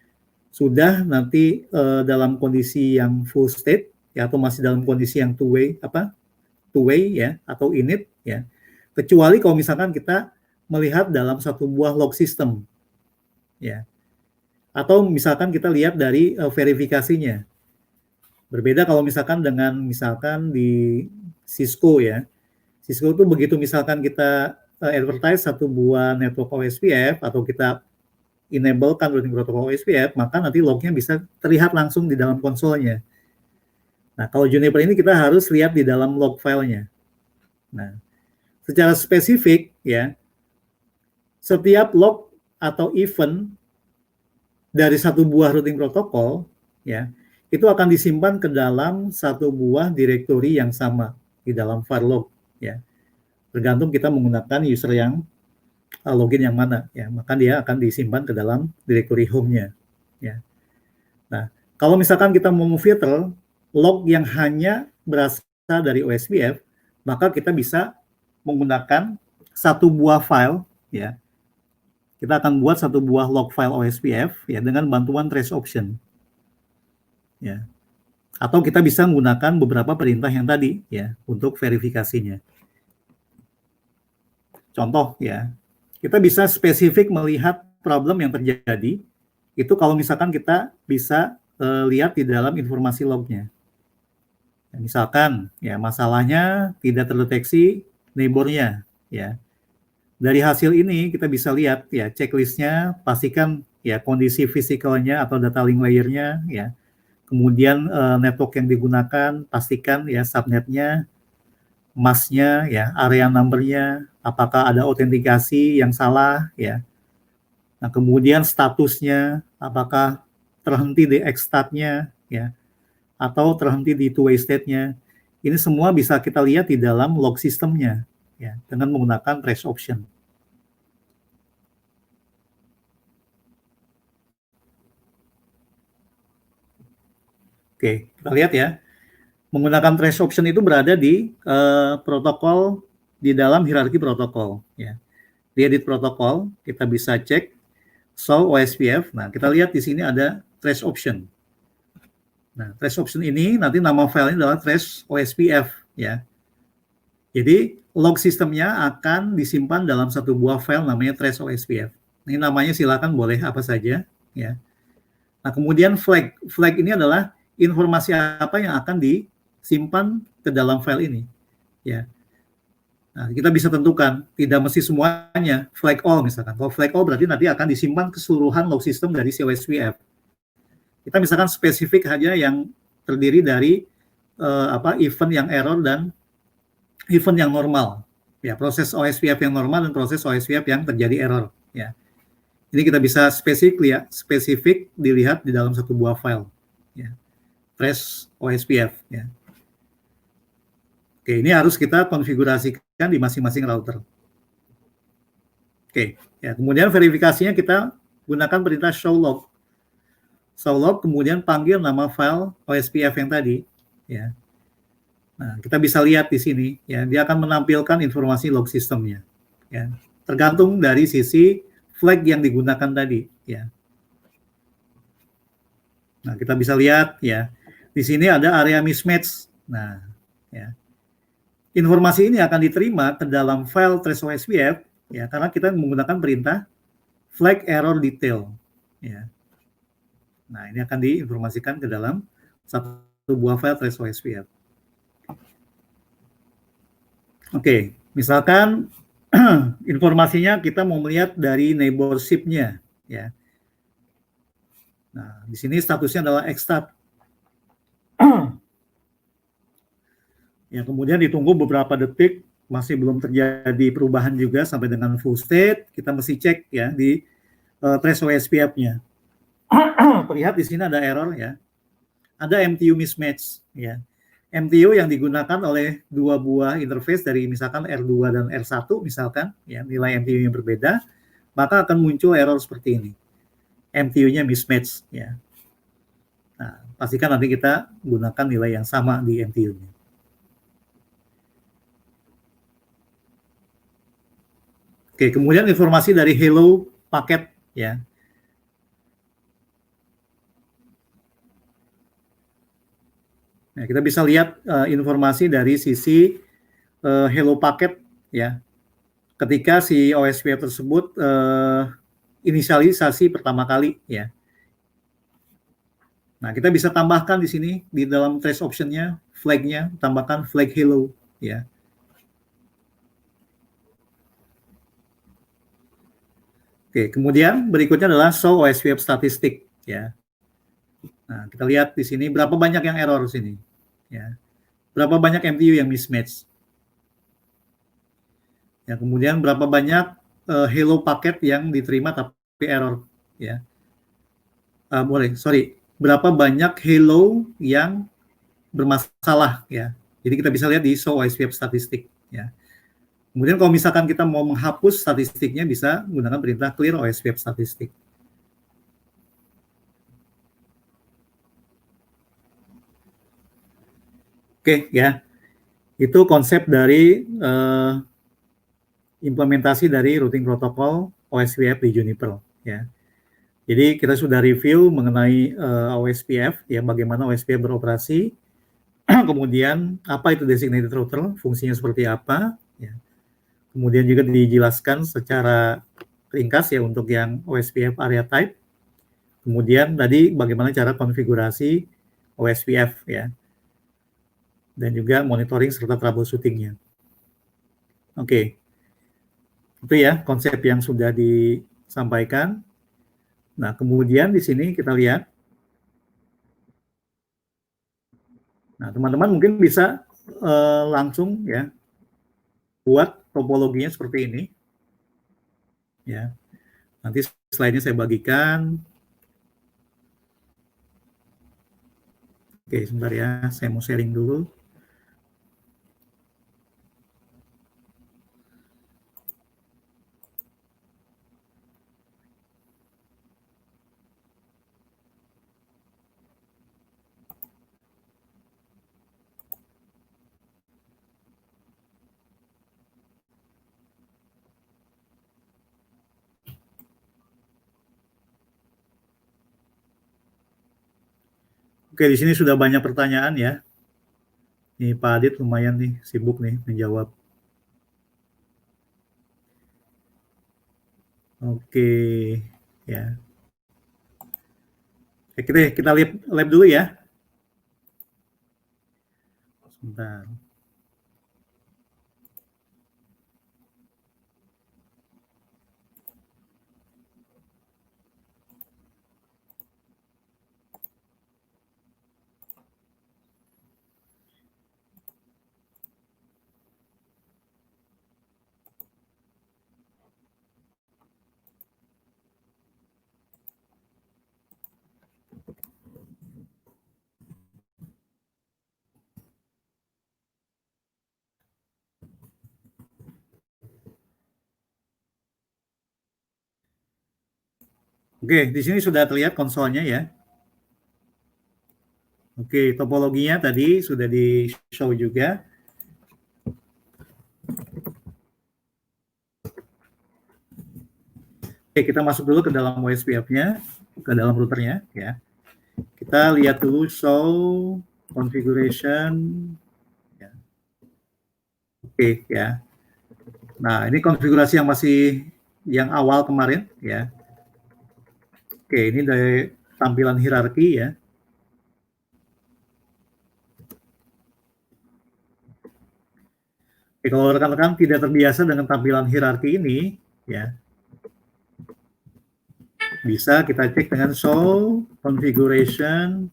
sudah nanti dalam kondisi yang full state, ya, atau masih dalam kondisi yang two way, ya, atau init, ya, kecuali kalau misalkan kita melihat dalam satu buah log system, ya, atau misalkan kita lihat dari verifikasinya. Berbeda kalau misalkan dengan misalkan di Cisco, ya. Cisco itu begitu misalkan kita advertise satu buah network OSPF atau kita enablekan routing protocol OSPF, maka nanti lognya bisa terlihat langsung di dalam konsolnya. Nah, kalau Juniper ini kita harus lihat di dalam log filenya. Nah, secara spesifik, ya, setiap log atau event dari satu buah routing protokol, ya, itu akan disimpan ke dalam satu buah directory yang sama di dalam file log, ya. Tergantung kita menggunakan user yang login yang mana, ya, maka dia akan disimpan ke dalam directory home-nya, ya. Nah, kalau misalkan kita mau filter log yang hanya berasal dari OSPF, maka kita bisa menggunakan satu buah file, ya. Kita akan buat satu buah log file OSPF, ya, dengan bantuan trace option, ya. Atau kita bisa menggunakan beberapa perintah yang tadi, ya, untuk verifikasinya. Contoh, ya, kita bisa spesifik melihat problem yang terjadi, itu kalau misalkan kita bisa lihat di dalam informasi lognya. Ya, misalkan, ya, masalahnya tidak terdeteksi neighbor-nya, ya. Dari hasil ini kita bisa lihat, ya, checklist-nya, pastikan, ya, kondisi fisikalnya atau data link layer-nya, ya. Kemudian network yang digunakan, pastikan, ya, subnet-nya, mask-nya, ya, area number-nya, apakah ada autentikasi yang salah, ya. Nah, kemudian statusnya, apakah terhenti di X-stat-nya, ya, atau terhenti di two-way state-nya. Ini semua bisa kita lihat di dalam log sistemnya, ya, dengan menggunakan trace option. Oke, kita lihat, ya. Menggunakan trace option itu berada di protokol di dalam hierarki protokol, ya. Di edit protokol, kita bisa cek show OSPF. Nah, kita lihat di sini ada trace option. Nah, trace option ini nanti nama filenya adalah trace OSPF, ya. Jadi log sistemnya akan disimpan dalam satu buah file namanya trace OSPF. Ini namanya silakan boleh apa saja, ya. Nah, kemudian flag. Flag ini adalah informasi apa yang akan disimpan ke dalam file ini, ya. Nah, kita bisa tentukan, tidak mesti semuanya, flag all misalkan. Kalau flag all berarti nanti akan disimpan keseluruhan log system dari si OSPF. Kita misalkan spesifik saja yang terdiri dari event yang error dan event yang normal. Ya, proses OSPF yang normal dan proses OSPF yang terjadi error, ya. Ini kita bisa spesifik dilihat di dalam satu buah file, ya. Trace OSPF, ya. Oke, ini harus kita konfigurasikan di masing-masing router. Oke, ya, kemudian verifikasinya kita gunakan perintah show log. Show log, kemudian panggil nama file OSPF yang tadi, ya. Nah, kita bisa lihat di sini, ya, dia akan menampilkan informasi log sistemnya, ya. Tergantung dari sisi flag yang digunakan tadi, ya. Nah, kita bisa lihat, ya, di sini ada area mismatch. Nah, ya. Informasi ini akan diterima ke dalam file trace OSPF, ya, karena kita menggunakan perintah flag error detail, ya. Nah, ini akan diinformasikan ke dalam satu buah file trace OSPF. Oke, misalkan informasinya kita mau melihat dari neighborship-nya, ya. Nah, di sini statusnya adalah X-stat. Ya, kemudian ditunggu beberapa detik, masih belum terjadi perubahan juga sampai dengan full state. Kita mesti cek, ya, di trace OSPF-nya. Perlihat di sini ada error, ya. Ada MTU mismatch, ya. MTU yang digunakan oleh dua buah interface dari misalkan R2 dan R1 misalkan, ya, nilai MTU yang berbeda, maka akan muncul error seperti ini. MTU-nya mismatch ya. Nah, pastikan nanti kita gunakan nilai yang sama di MTU-nya. Oke, kemudian informasi dari hello paket ya. Nah, kita bisa lihat informasi dari sisi hello paket ya. Ketika si OSPF tersebut inisialisasi pertama kali ya. Nah, kita bisa tambahkan di sini di dalam trace option-nya, flag-nya, tambahkan flag hello ya. Oke, kemudian berikutnya adalah show OSPF statistik ya. Nah, kita lihat di sini berapa banyak yang error di sini ya. Berapa banyak MTU yang mismatch. Ya, kemudian berapa banyak hello paket yang diterima tapi error ya. Berapa banyak hello yang bermasalah ya. Jadi kita bisa lihat di show OSPF statistik ya. Kemudian kalau misalkan kita mau menghapus statistiknya bisa menggunakan perintah clear OSPF statistik. Oke ya. Itu konsep dari implementasi dari routing protokol OSPF di Juniper ya. Jadi kita sudah review mengenai OSPF ya, bagaimana OSPF beroperasi, kemudian apa itu designated router, fungsinya seperti apa ya. Kemudian juga dijelaskan secara ringkas ya untuk yang OSPF area type. Kemudian tadi bagaimana cara konfigurasi OSPF ya. Dan juga monitoring serta troubleshooting-nya. Oke. Itu ya konsep yang sudah disampaikan. Nah, kemudian di sini kita lihat. Nah, teman-teman mungkin bisa langsung ya buat topologinya seperti ini. Ya. Nanti slide-nya saya bagikan. Oke, sebentar ya, saya mau sharing dulu. Oke, di sini sudah banyak pertanyaan ya. Nih Pak Adit lumayan nih sibuk nih menjawab. Oke, ya. Kita lihat lab dulu ya. Sebentar. Oke, di sini sudah terlihat konsolnya ya. Oke, topologinya tadi sudah di-show juga. Oke, kita masuk dulu ke dalam OSPF-nya, ke dalam routernya ya. Kita lihat dulu show configuration. Ya. Oke ya. Nah, ini konfigurasi yang awal kemarin ya. Oke, ini dari tampilan hierarki ya. Oke, kalau rekan-rekan tidak terbiasa dengan tampilan hierarki ini ya, bisa kita cek dengan show configuration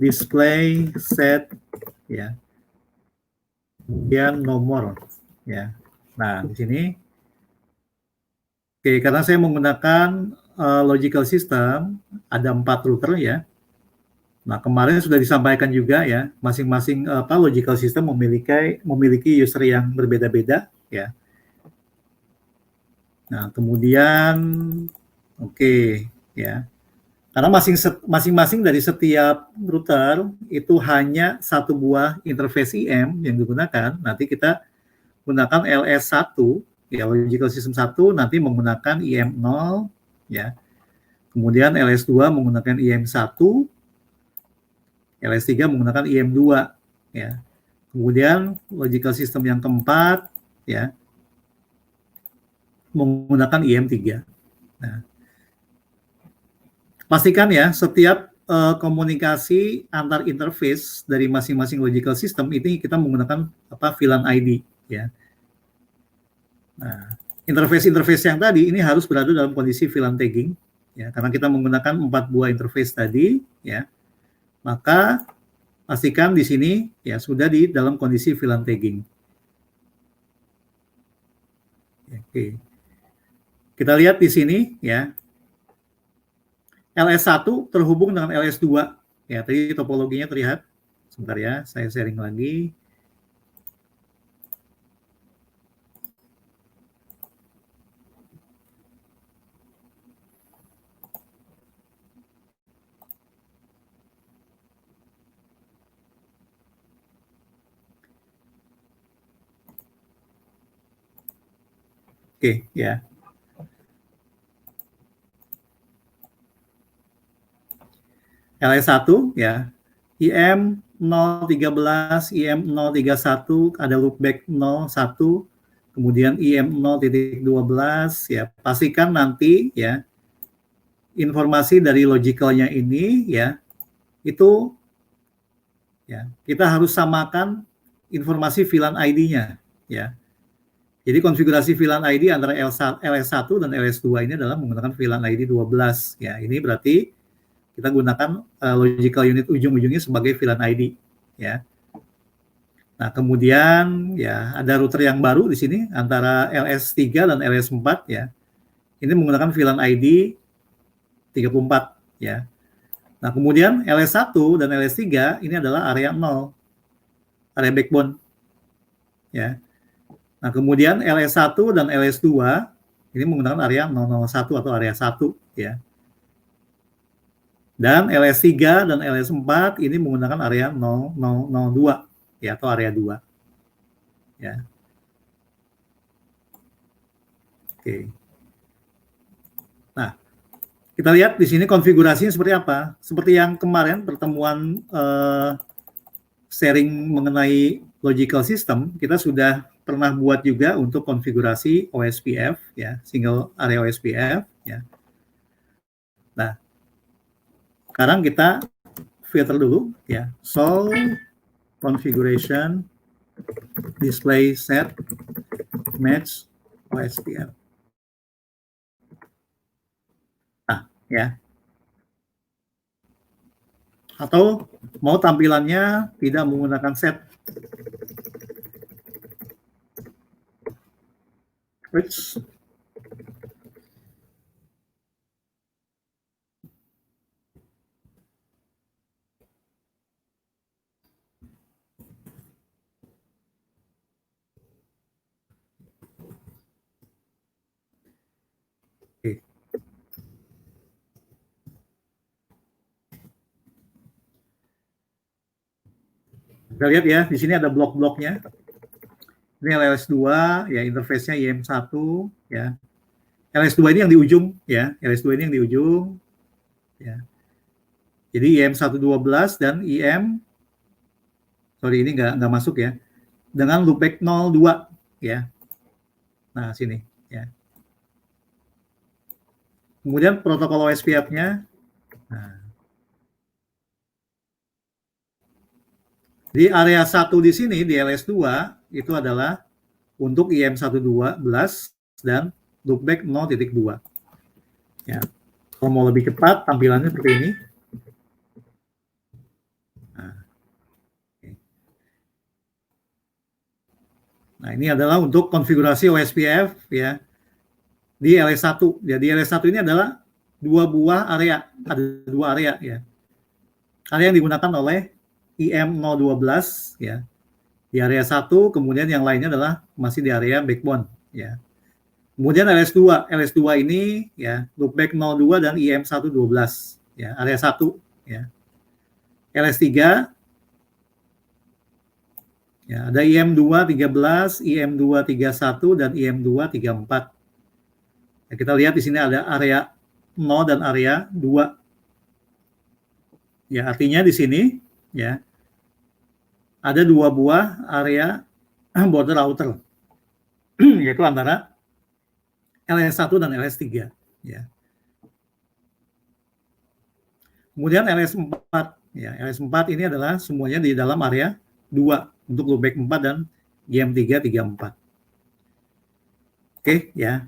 display set ya. Kemudian nomor ya. Nah, di sini oke, karena saya menggunakan logical system ada 4 router ya. Nah, kemarin sudah disampaikan juga ya, masing-masing logical system memiliki user yang berbeda-beda ya. Nah, kemudian ya. Karena masing-masing dari setiap router itu hanya satu buah interface IM yang digunakan. Nanti kita gunakan LS1, ya, logical system 1 nanti menggunakan IM0, ya. Kemudian LS2 menggunakan IM1, LS3 menggunakan IM2, ya. Kemudian logical system yang keempat, ya, menggunakan IM3. Nah, pastikan ya setiap komunikasi antar interface dari masing-masing logical system ini kita menggunakan VLAN ID, ya. Nah, interface yang tadi ini harus berada dalam kondisi VLAN tagging, ya, karena kita menggunakan 4 buah interface tadi, ya. Maka pastikan di sini ya sudah di dalam kondisi VLAN tagging. Oke. Kita lihat di sini ya. LS1 terhubung dengan LS2. Ya, tadi topologinya terlihat. Sebentar ya, saya sharing lagi. Oke, ya. LS1 ya. IM 013, IM 031, ada loopback 01, kemudian IM 0.12 ya. Pastikan nanti ya informasi dari logicalnya ini ya itu ya kita harus samakan informasi VLAN ID-nya ya. Jadi konfigurasi VLAN ID antara LS1 dan LS2 ini adalah menggunakan VLAN ID 12 ya. Ini berarti kita gunakan logical unit ujung-ujungnya sebagai VLAN ID ya. Nah, kemudian ya ada router yang baru di sini antara LS3 dan LS4 ya. Ini menggunakan VLAN ID 34 ya. Nah, kemudian LS1 dan LS3 ini adalah area 0, area backbone ya. Nah, kemudian LS1 dan LS2 ini menggunakan area 001 atau area 1 ya. Dan LS3 dan LS4 ini menggunakan area 0002 ya atau area 2. Ya. Oke. Nah, kita lihat di sini konfigurasinya seperti apa. Seperti yang kemarin pertemuan sharing mengenai logical system, kita sudah pernah buat juga untuk konfigurasi OSPF ya, single area OSPF ya. Nah, sekarang kita filter dulu ya, solve configuration display set match OSPF. Nah, ya. Atau mau tampilannya tidak menggunakan set. Which kita lihat ya, di sini ada blok-bloknya. Ini LS2, ya interface-nya IM1, ya. LS2 ini yang di ujung, ya. LS2 ini yang di ujung, ya. Jadi IM112 dan IM, sorry ini nggak masuk ya, dengan loopback 02, ya. Nah, sini, ya. Kemudian protokol OSPF-nya, nah. Di area 1 di sini, di LS2, itu adalah untuk IM112 dan loopback 0.2. Ya. Kalau mau lebih cepat, tampilannya seperti ini. Nah, ini adalah untuk konfigurasi OSPF ya di LS1. Ya, di LS1 ini adalah dua buah area, ada dua area ya. Area yang digunakan oleh IM012 ya. Di area 1, kemudian yang lainnya adalah masih di area backbone ya. Kemudian LS2 ini ya loopback 02 dan IM1 12 ya, area 1 ya. LS3 ya, ada IM2 13, IM2 31 dan IM2 34. Ya, kita lihat di sini ada area 0 dan area 2. Ya, artinya di sini ya ada 2 buah area border outer yaitu antara LS1 dan LS3 ya. Kemudian LS4 ya, LS4 ini adalah semuanya di dalam area 2 untuk loopback 4 dan GM3 34. Oke ya.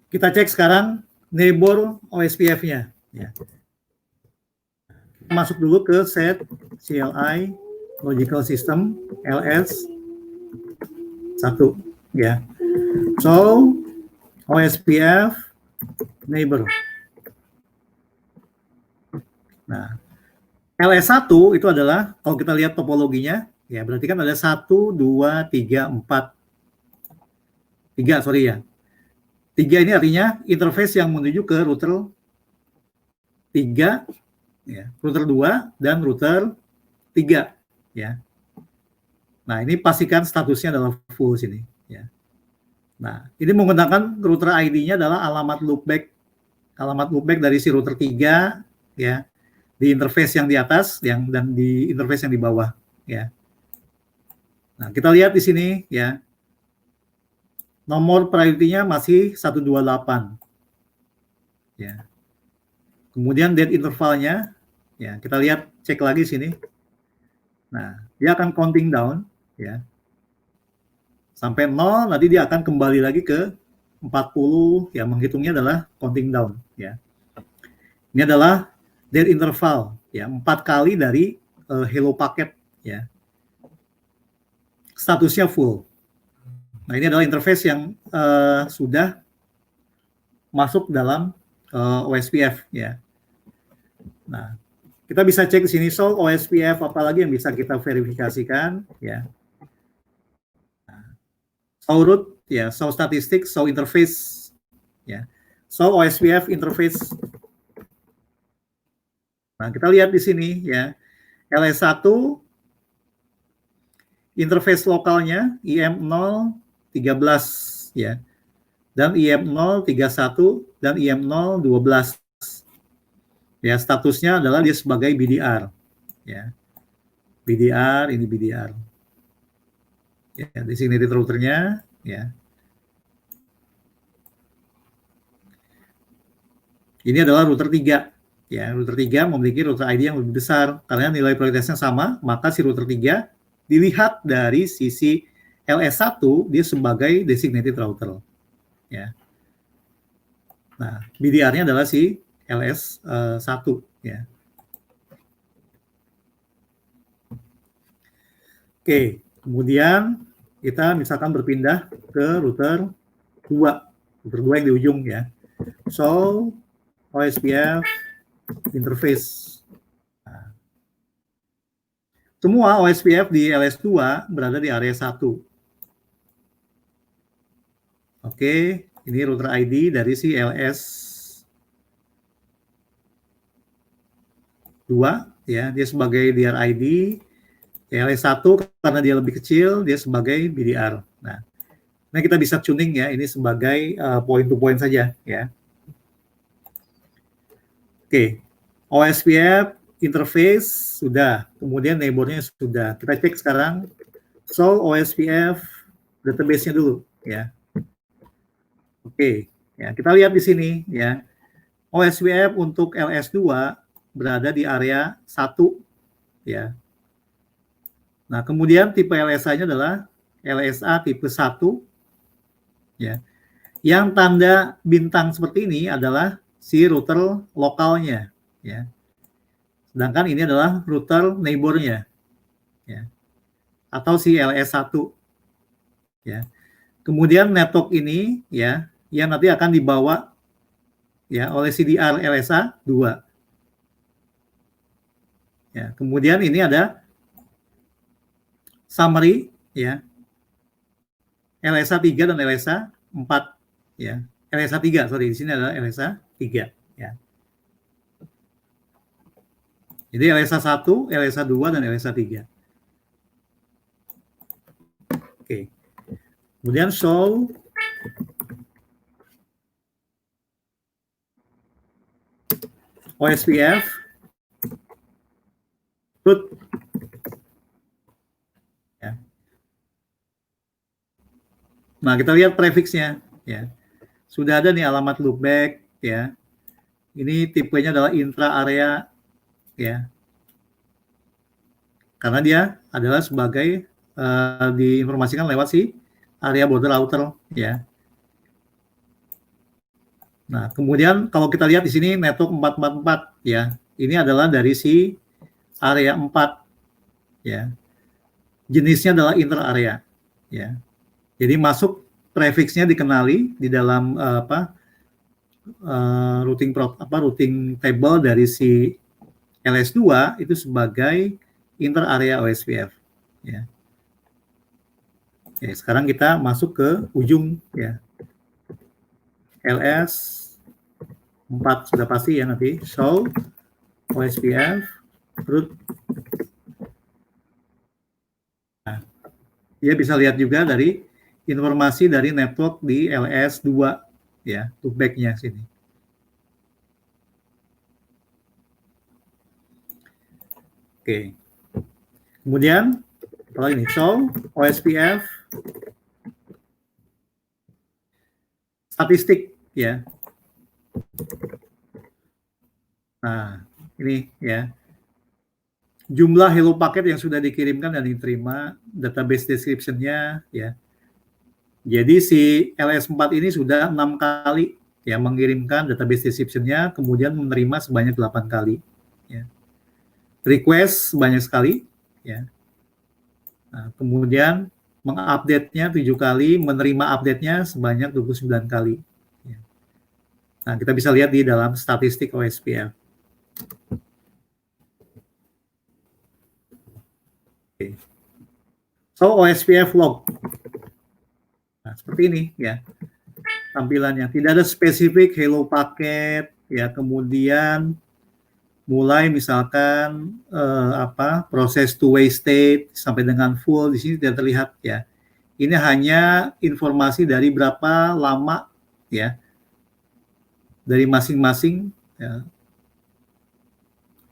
Kita cek sekarang neighbor OSPF-nya ya. Masuk dulu ke set CLI logical system LS 1 ya. So OSPF neighbor. Nah, LS1 itu adalah kalau kita lihat topologinya ya berarti kan ada 1 2 3 4. 3 sorry ya. 3 ini artinya interface yang menuju ke router 3 ya, router 2 dan router 3 ya. Nah, ini pastikan statusnya adalah full sini ya. Nah, ini menggunakan router ID-nya adalah alamat loopback dari si router 3 ya di interface yang di atas dan di interface yang di bawah ya. Nah, kita lihat di sini ya. Nomor priority-nya masih 128 ya. Kemudian date intervalnya ya, kita lihat cek lagi sini. Nah, dia akan counting down ya. Sampai 0 nanti dia akan kembali lagi ke 40 ya, menghitungnya adalah counting down ya. Ini adalah date interval ya, 4 kali dari hello packet ya. Statusnya full. Nah, ini adalah interface yang sudah masuk dalam OSPF ya. Nah, kita bisa cek di sini so OSPF apalagi yang bisa kita verifikasikan ya. So root ya, so statistik, so interface ya. So OSPF interface. Nah, kita lihat di sini ya. LS1 interface lokalnya IM0 13 ya. Dan IM0 31 dan IM0 12. Ya, statusnya adalah dia sebagai BDR ya. BDR, ini BDR. Ya, di sini routernya ya. Ini adalah router 3 ya. Router 3 memiliki router ID yang lebih besar karena nilai prioritasnya sama, maka si router 3 dilihat dari sisi LS1 dia sebagai designated router ya. Nah, BDR-nya adalah si LS1 ya. Oke, kemudian kita misalkan berpindah ke router 2 yang di ujung ya. So, OSPF interface. Nah, semua OSPF di LS2 berada di area 1. Oke, ini router ID dari si LS2 ya, dia sebagai DRID. LS1 karena dia lebih kecil, dia sebagai BDR. Nah, kita bisa tuning ya, ini sebagai point to point saja ya. Oke, OSPF interface sudah, kemudian neighbor-nya sudah. Kita cek sekarang, so OSPF database-nya dulu ya. Oke, ya kita lihat di sini ya, OSPF untuk LS2 berada di area 1 ya. Nah, kemudian tipe LSA-nya adalah LSA tipe 1 ya. Yang tanda bintang seperti ini adalah si router lokalnya ya. Sedangkan ini adalah router neighbor-nya ya. Atau si LS1 ya. Kemudian network ini ya yang nanti akan dibawa ya oleh CDR LSA 2. Ya, kemudian ini ada summary ya. LSA 3 dan LSA 4 ya. LSA3, sorry, di sini adalah LSA3, ya. Jadi LSA1, LSA2, dan LSA3. Oke. Kemudian show OSPF root, ya. Nah, kita lihat prefixnya, ya. Sudah ada nih alamat loopback, ya. Ini tipenya adalah intra area, ya. Karena dia adalah sebagai diinformasikan lewat si area border router, ya. Nah, kemudian kalau kita lihat di sini network 444, ya. Ini adalah dari si area 4, ya. Jenisnya adalah inter area, ya. Jadi masuk prefixnya dikenali di dalam routing table dari si LS2 itu sebagai inter area OSPF, ya. Oke, sekarang kita masuk ke ujung, ya. LS 4 sudah pasti ya nanti. Show OSPF root. Nah, dia bisa lihat juga dari informasi dari network di LS2, ya, loopback-nya sini. Oke. Kemudian kalau ini show OSPF statistik, ya. Nah, ini ya. Jumlah hello paket yang sudah dikirimkan dan diterima, database description-nya, ya. Jadi si LS4 ini sudah 6 kali ya mengirimkan database description-nya, kemudian menerima sebanyak 8 kali, ya. Request banyak sekali, ya. Nah, kemudian mengupdate-nya 7 kali, menerima update-nya sebanyak 29 kali. Ya. Nah, kita bisa lihat di dalam statistik OSPF. Okay. So, OSPF log. Nah, seperti ini ya tampilannya. Tidak ada spesifik hello paket, ya. Kemudian mulai misalkan proses two-way state sampai dengan full di sini tidak terlihat, ya. Ini hanya informasi dari berapa lama, ya, dari masing-masing, ya,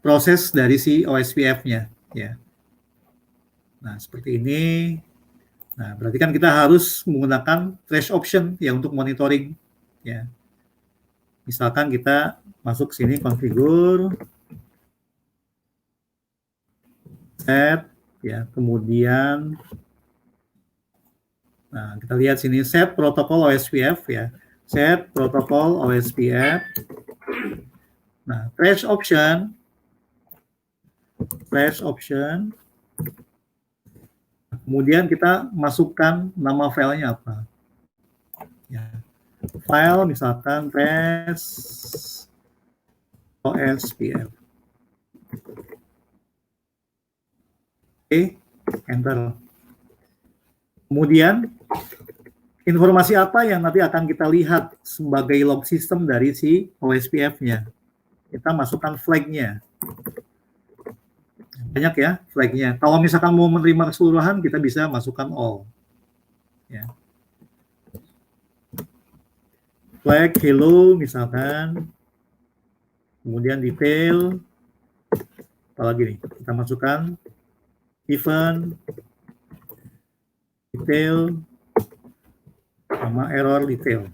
proses dari si OSPF-nya, ya. Nah, seperti ini. Nah, berarti kan kita harus menggunakan trace option ya untuk monitoring, ya. Misalkan kita masuk sini configure set, ya, kemudian nah kita lihat sini set protokol OSPF, ya. Set protokol OSPF. Nah, trace option. Kemudian kita masukkan nama filenya apa. Ya. File misalkan trace OSPF. Oke, enter. Kemudian informasi apa yang nanti akan kita lihat sebagai log system dari si OSPF-nya. Kita masukkan flag-nya. Banyak ya flag-nya. Kalau misalkan mau menerima keseluruhan, kita bisa masukkan all. Ya. Flag hello misalkan. Kemudian detail. Apalagi nih, kita masukkan event, detail, sama error detail.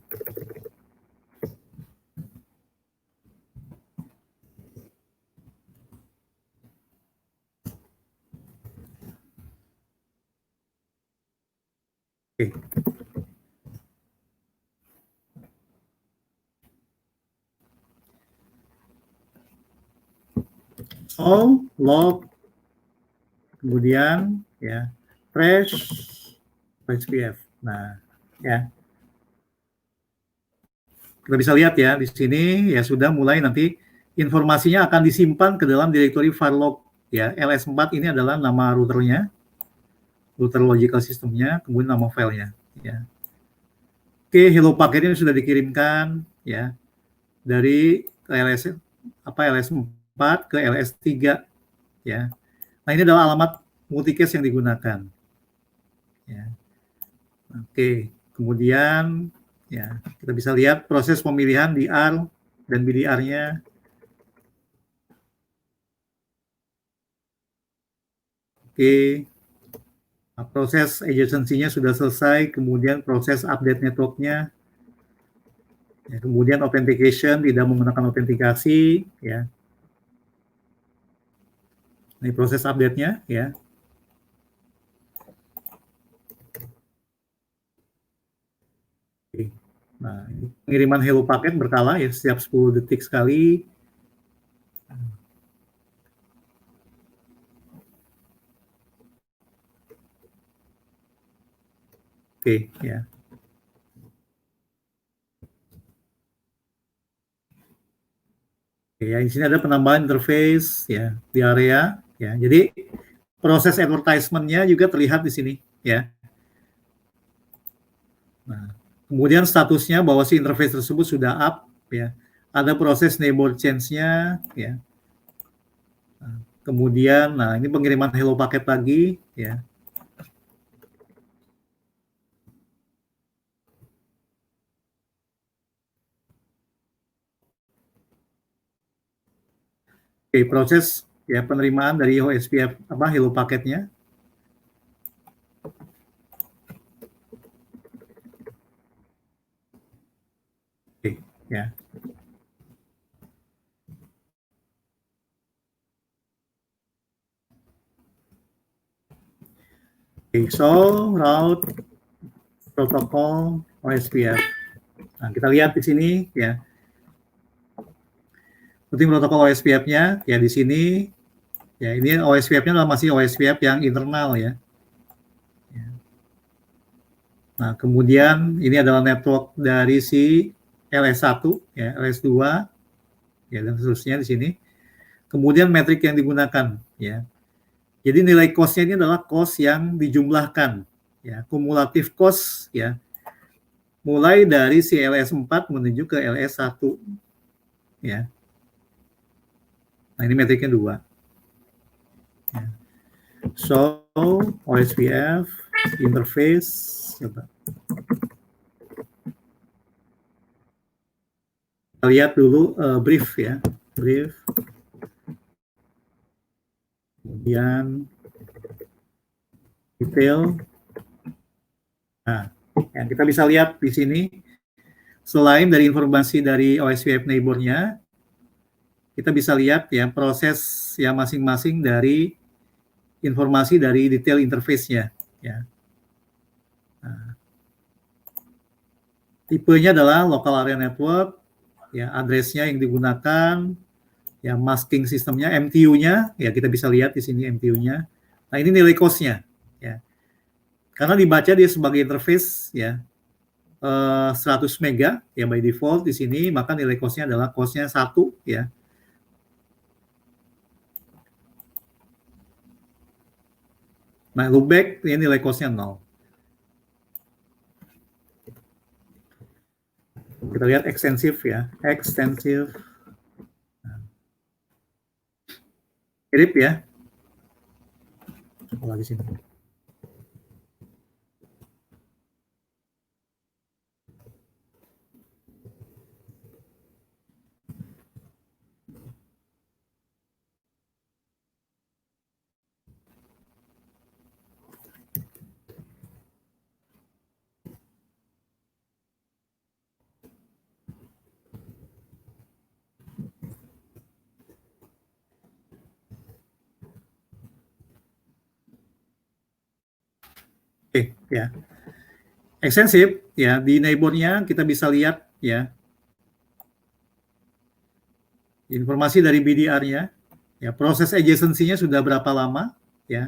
Oke. All log, kemudian ya trace OSPF. Nah, ya. Kita bisa lihat ya di sini ya sudah mulai nanti informasinya akan disimpan ke dalam direktori file log, ya. LS4 ini adalah nama routernya, router logical systemnya, kemudian nama filenya, ya. Oke, hello paketnya sudah dikirimkan ya dari LS4 ke LS3 ya. Nah, ini adalah alamat multicast yang digunakan ya. Oke, kemudian ya kita bisa lihat proses pemilihan DR dan BDR-nya. Oke, nah, proses adjacency-nya sudah selesai, kemudian proses update network-nya, ya, kemudian authentication tidak menggunakan autentikasi, ya. Ini proses update-nya, ya. Oke. Nah, pengiriman hello paket berkala ya, setiap 10 detik sekali. Oke, ya. Oke, ya, di sini ada penambahan interface ya di area ya. Jadi proses advertisement-nya juga terlihat di sini ya. Nah, kemudian statusnya bahwa si interface tersebut sudah up ya. Ada proses neighbor change-nya ya. Nah, kemudian nah ini pengiriman hello paket lagi ya. Oke, proses ya penerimaan dari OSPF apa hello paketnya. Oke, ya. Oke, so route protokol OSPF. Nah, kita lihat di sini ya. Penting protokol OSPF-nya ya di sini ya ini OSPF-nya masih OSPF yang internal ya. Nah, kemudian ini adalah network dari si LS1 ya, LS2 ya dan seterusnya di sini. Kemudian metrik yang digunakan ya. Jadi nilai cost-nya ini adalah cost yang dijumlahkan ya, kumulatif cost ya. Mulai dari si LS4 menuju ke LS1 ya. Nah, ini metriknya 2. Ya. So, OSPF interface coba. Kita lihat dulu brief ya, brief. Kemudian detail. Nah, yang kita bisa lihat di sini, selain dari informasi dari OSPF neighbor-nya, kita bisa lihat ya proses yang masing-masing dari informasi dari detail interface-nya. Ya. Nah, tipenya adalah local area network, ya address-nya yang digunakan, ya masking sistemnya, MTU-nya, ya kita bisa lihat di sini MTU-nya. Nah ini nilai cost-nya, ya. Karena dibaca dia sebagai interface, ya 100 mega, ya by default di sini, maka nilai cost-nya adalah cost-nya 1, ya. Nah loopback, ini nilai cost-nya 0. Kita lihat ekstensif ya, ekstensif. Mirip ya. Coba lagi sini. Oke, ya. Ekstensif, ya di neighbor-nya kita bisa lihat ya informasi dari BDR-nya, ya proses adjacency-nya sudah berapa lama, ya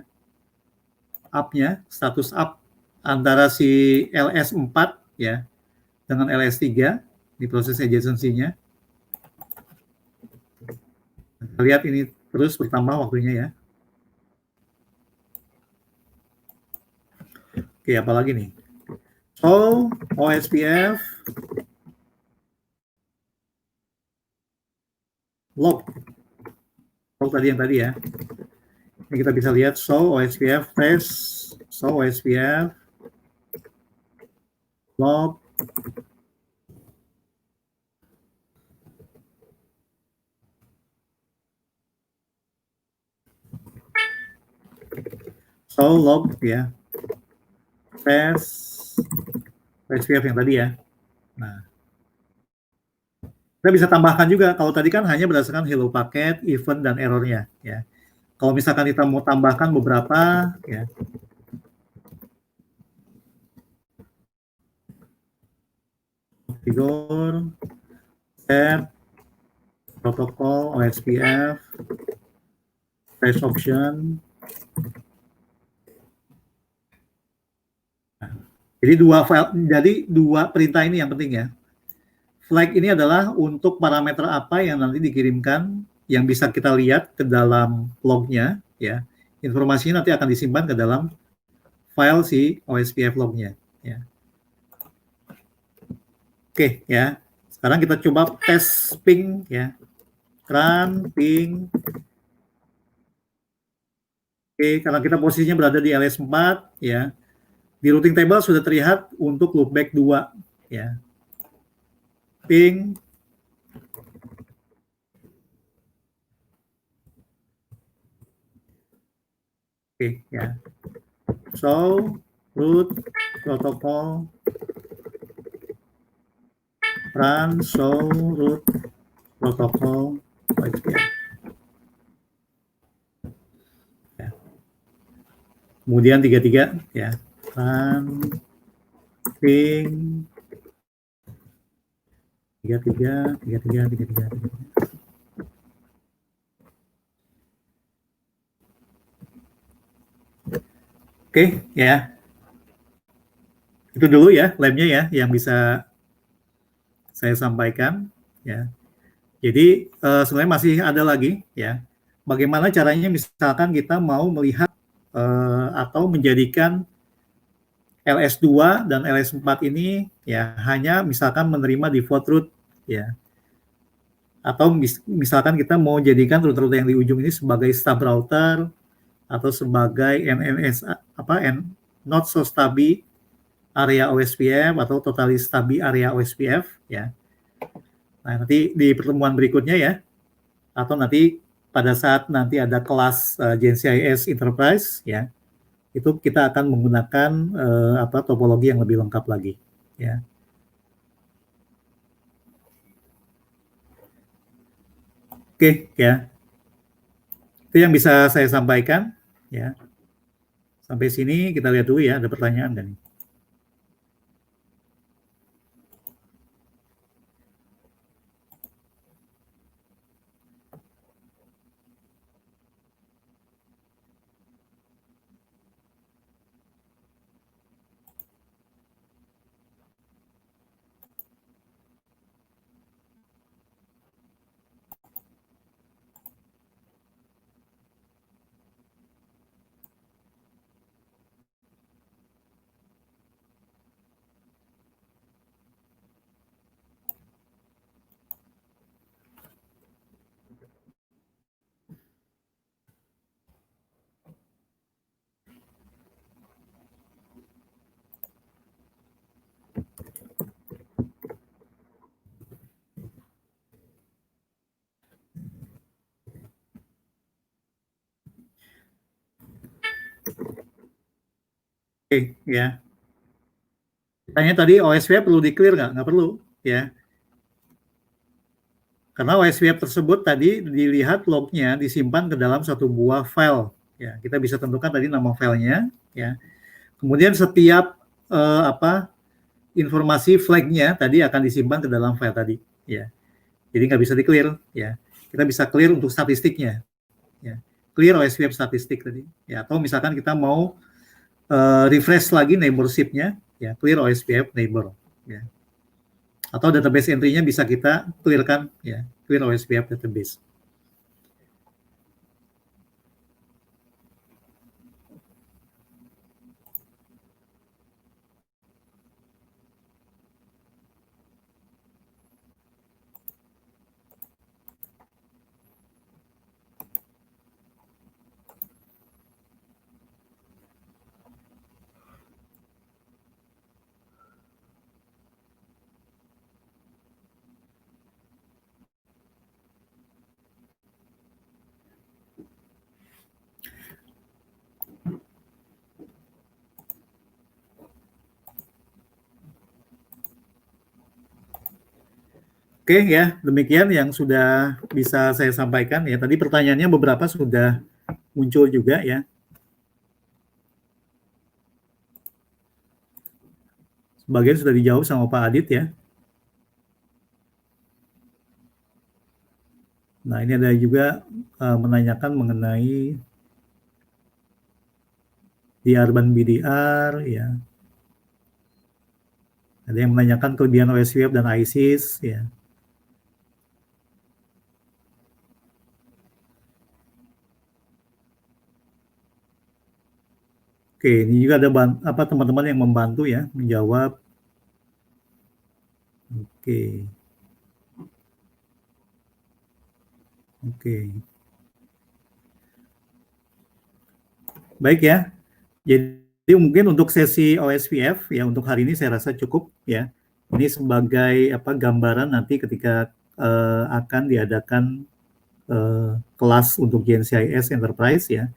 up-nya, status up antara si LS4 ya dengan LS3 di proses adjacency-nya. Kita lihat ini terus bertambah waktunya ya. Oke, apalagi nih? So OSPF log tadi yang tadi ya. Ini kita bisa lihat show OSPF test, show OSPF log. Show log ya. Test OSPF yang tadi ya. Nah, kita bisa tambahkan juga. Kalau tadi kan hanya berdasarkan hello paket, event dan errornya ya. Kalau misalkan kita mau tambahkan beberapa ya. Configure, set, protokol, OSPF, test option. Nah, jadi dua perintah ini yang penting ya. Flag ini adalah untuk parameter apa yang nanti dikirimkan yang bisa kita lihat ke dalam lognya ya. Informasinya nanti akan disimpan ke dalam file si OSPF lognya ya. Oke ya. Sekarang kita coba tes ping ya. Run ping. Oke, karena kita posisinya berada di ls4 ya. Di routing table sudah terlihat untuk loopback 2 ya. Ping. Oke ya. So root protocol run show root protocol OSPF. Ya. Kemudian 33 ya. Run ping 33. Oke ya. Itu dulu ya labnya ya yang bisa saya sampaikan ya. Jadi sebenarnya masih ada lagi ya. Bagaimana caranya misalkan kita mau melihat atau menjadikan LS2 dan LS4 ini ya hanya misalkan menerima default root ya. Atau misalkan kita mau jadikan router yang di ujung ini sebagai stub router atau sebagai NNS not so stubby area OSPF atau totally stubby area OSPF ya. Nah, nanti di pertemuan berikutnya ya, atau nanti pada saat nanti ada kelas GenCIS Enterprise ya, itu kita akan menggunakan topologi yang lebih lengkap lagi ya. Oke ya, itu yang bisa saya sampaikan ya. Sampai sini kita lihat dulu ya, ada pertanyaan kan? Oke ya. Tanya tadi OSPF perlu di-clear nggak? Nggak perlu ya. Karena OSPF tersebut tadi dilihat lognya disimpan ke dalam satu buah file. Ya, kita bisa tentukan tadi nama filenya. Ya. Kemudian setiap informasi flagnya tadi akan disimpan ke dalam file tadi. Ya. Jadi nggak bisa di-clear. Ya. Kita bisa clear untuk statistiknya. Ya. Clear OSPF statistik tadi. Ya. Atau misalkan kita mau refresh lagi neighborship-nya, ya, clear OSPF neighbor. Ya. Atau database entry-nya bisa kita clearkan, ya, clear OSPF database. Oke ya, demikian yang sudah bisa saya sampaikan ya. Tadi pertanyaannya beberapa sudah muncul juga ya. Sebagian sudah dijawab sama Pak Adit ya. Nah, ini ada juga menanyakan mengenai di Urban BDR ya. Ada yang menanyakan kelebihan OSWF dan ISIS ya. Oke, ini juga ada teman-teman yang membantu ya menjawab. Oke. Oke. Baik ya. Jadi mungkin untuk sesi OSPF ya untuk hari ini saya rasa cukup ya. Ini sebagai gambaran nanti ketika akan diadakan kelas untuk GNCIS Enterprise ya.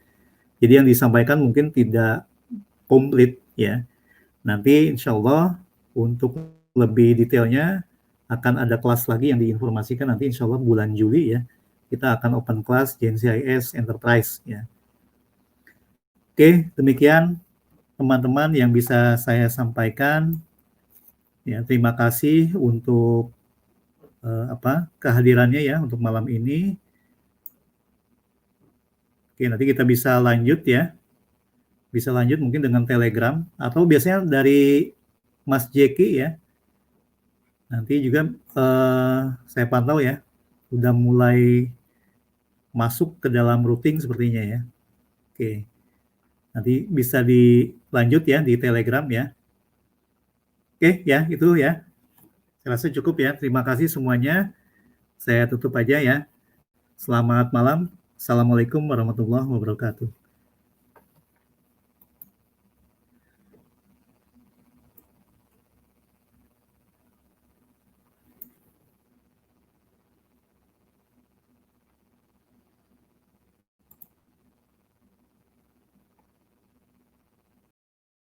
Jadi yang disampaikan mungkin tidak komplit ya. Nanti insya Allah untuk lebih detailnya akan ada kelas lagi yang diinformasikan nanti insya Allah bulan Juli ya. Kita akan open class GNCIS Enterprise ya. Oke, demikian teman-teman yang bisa saya sampaikan. Ya, terima kasih untuk kehadirannya ya untuk malam ini. Oke, nanti kita bisa lanjut ya. Bisa lanjut mungkin dengan Telegram atau biasanya dari Mas Jeki ya. Nanti juga saya pantau ya, udah mulai masuk ke dalam routing sepertinya ya. Oke, nanti bisa dilanjut ya di Telegram ya. Oke ya, itu ya. Saya rasa cukup ya. Terima kasih semuanya. Saya tutup aja ya. Selamat malam. Assalamualaikum warahmatullahi wabarakatuh.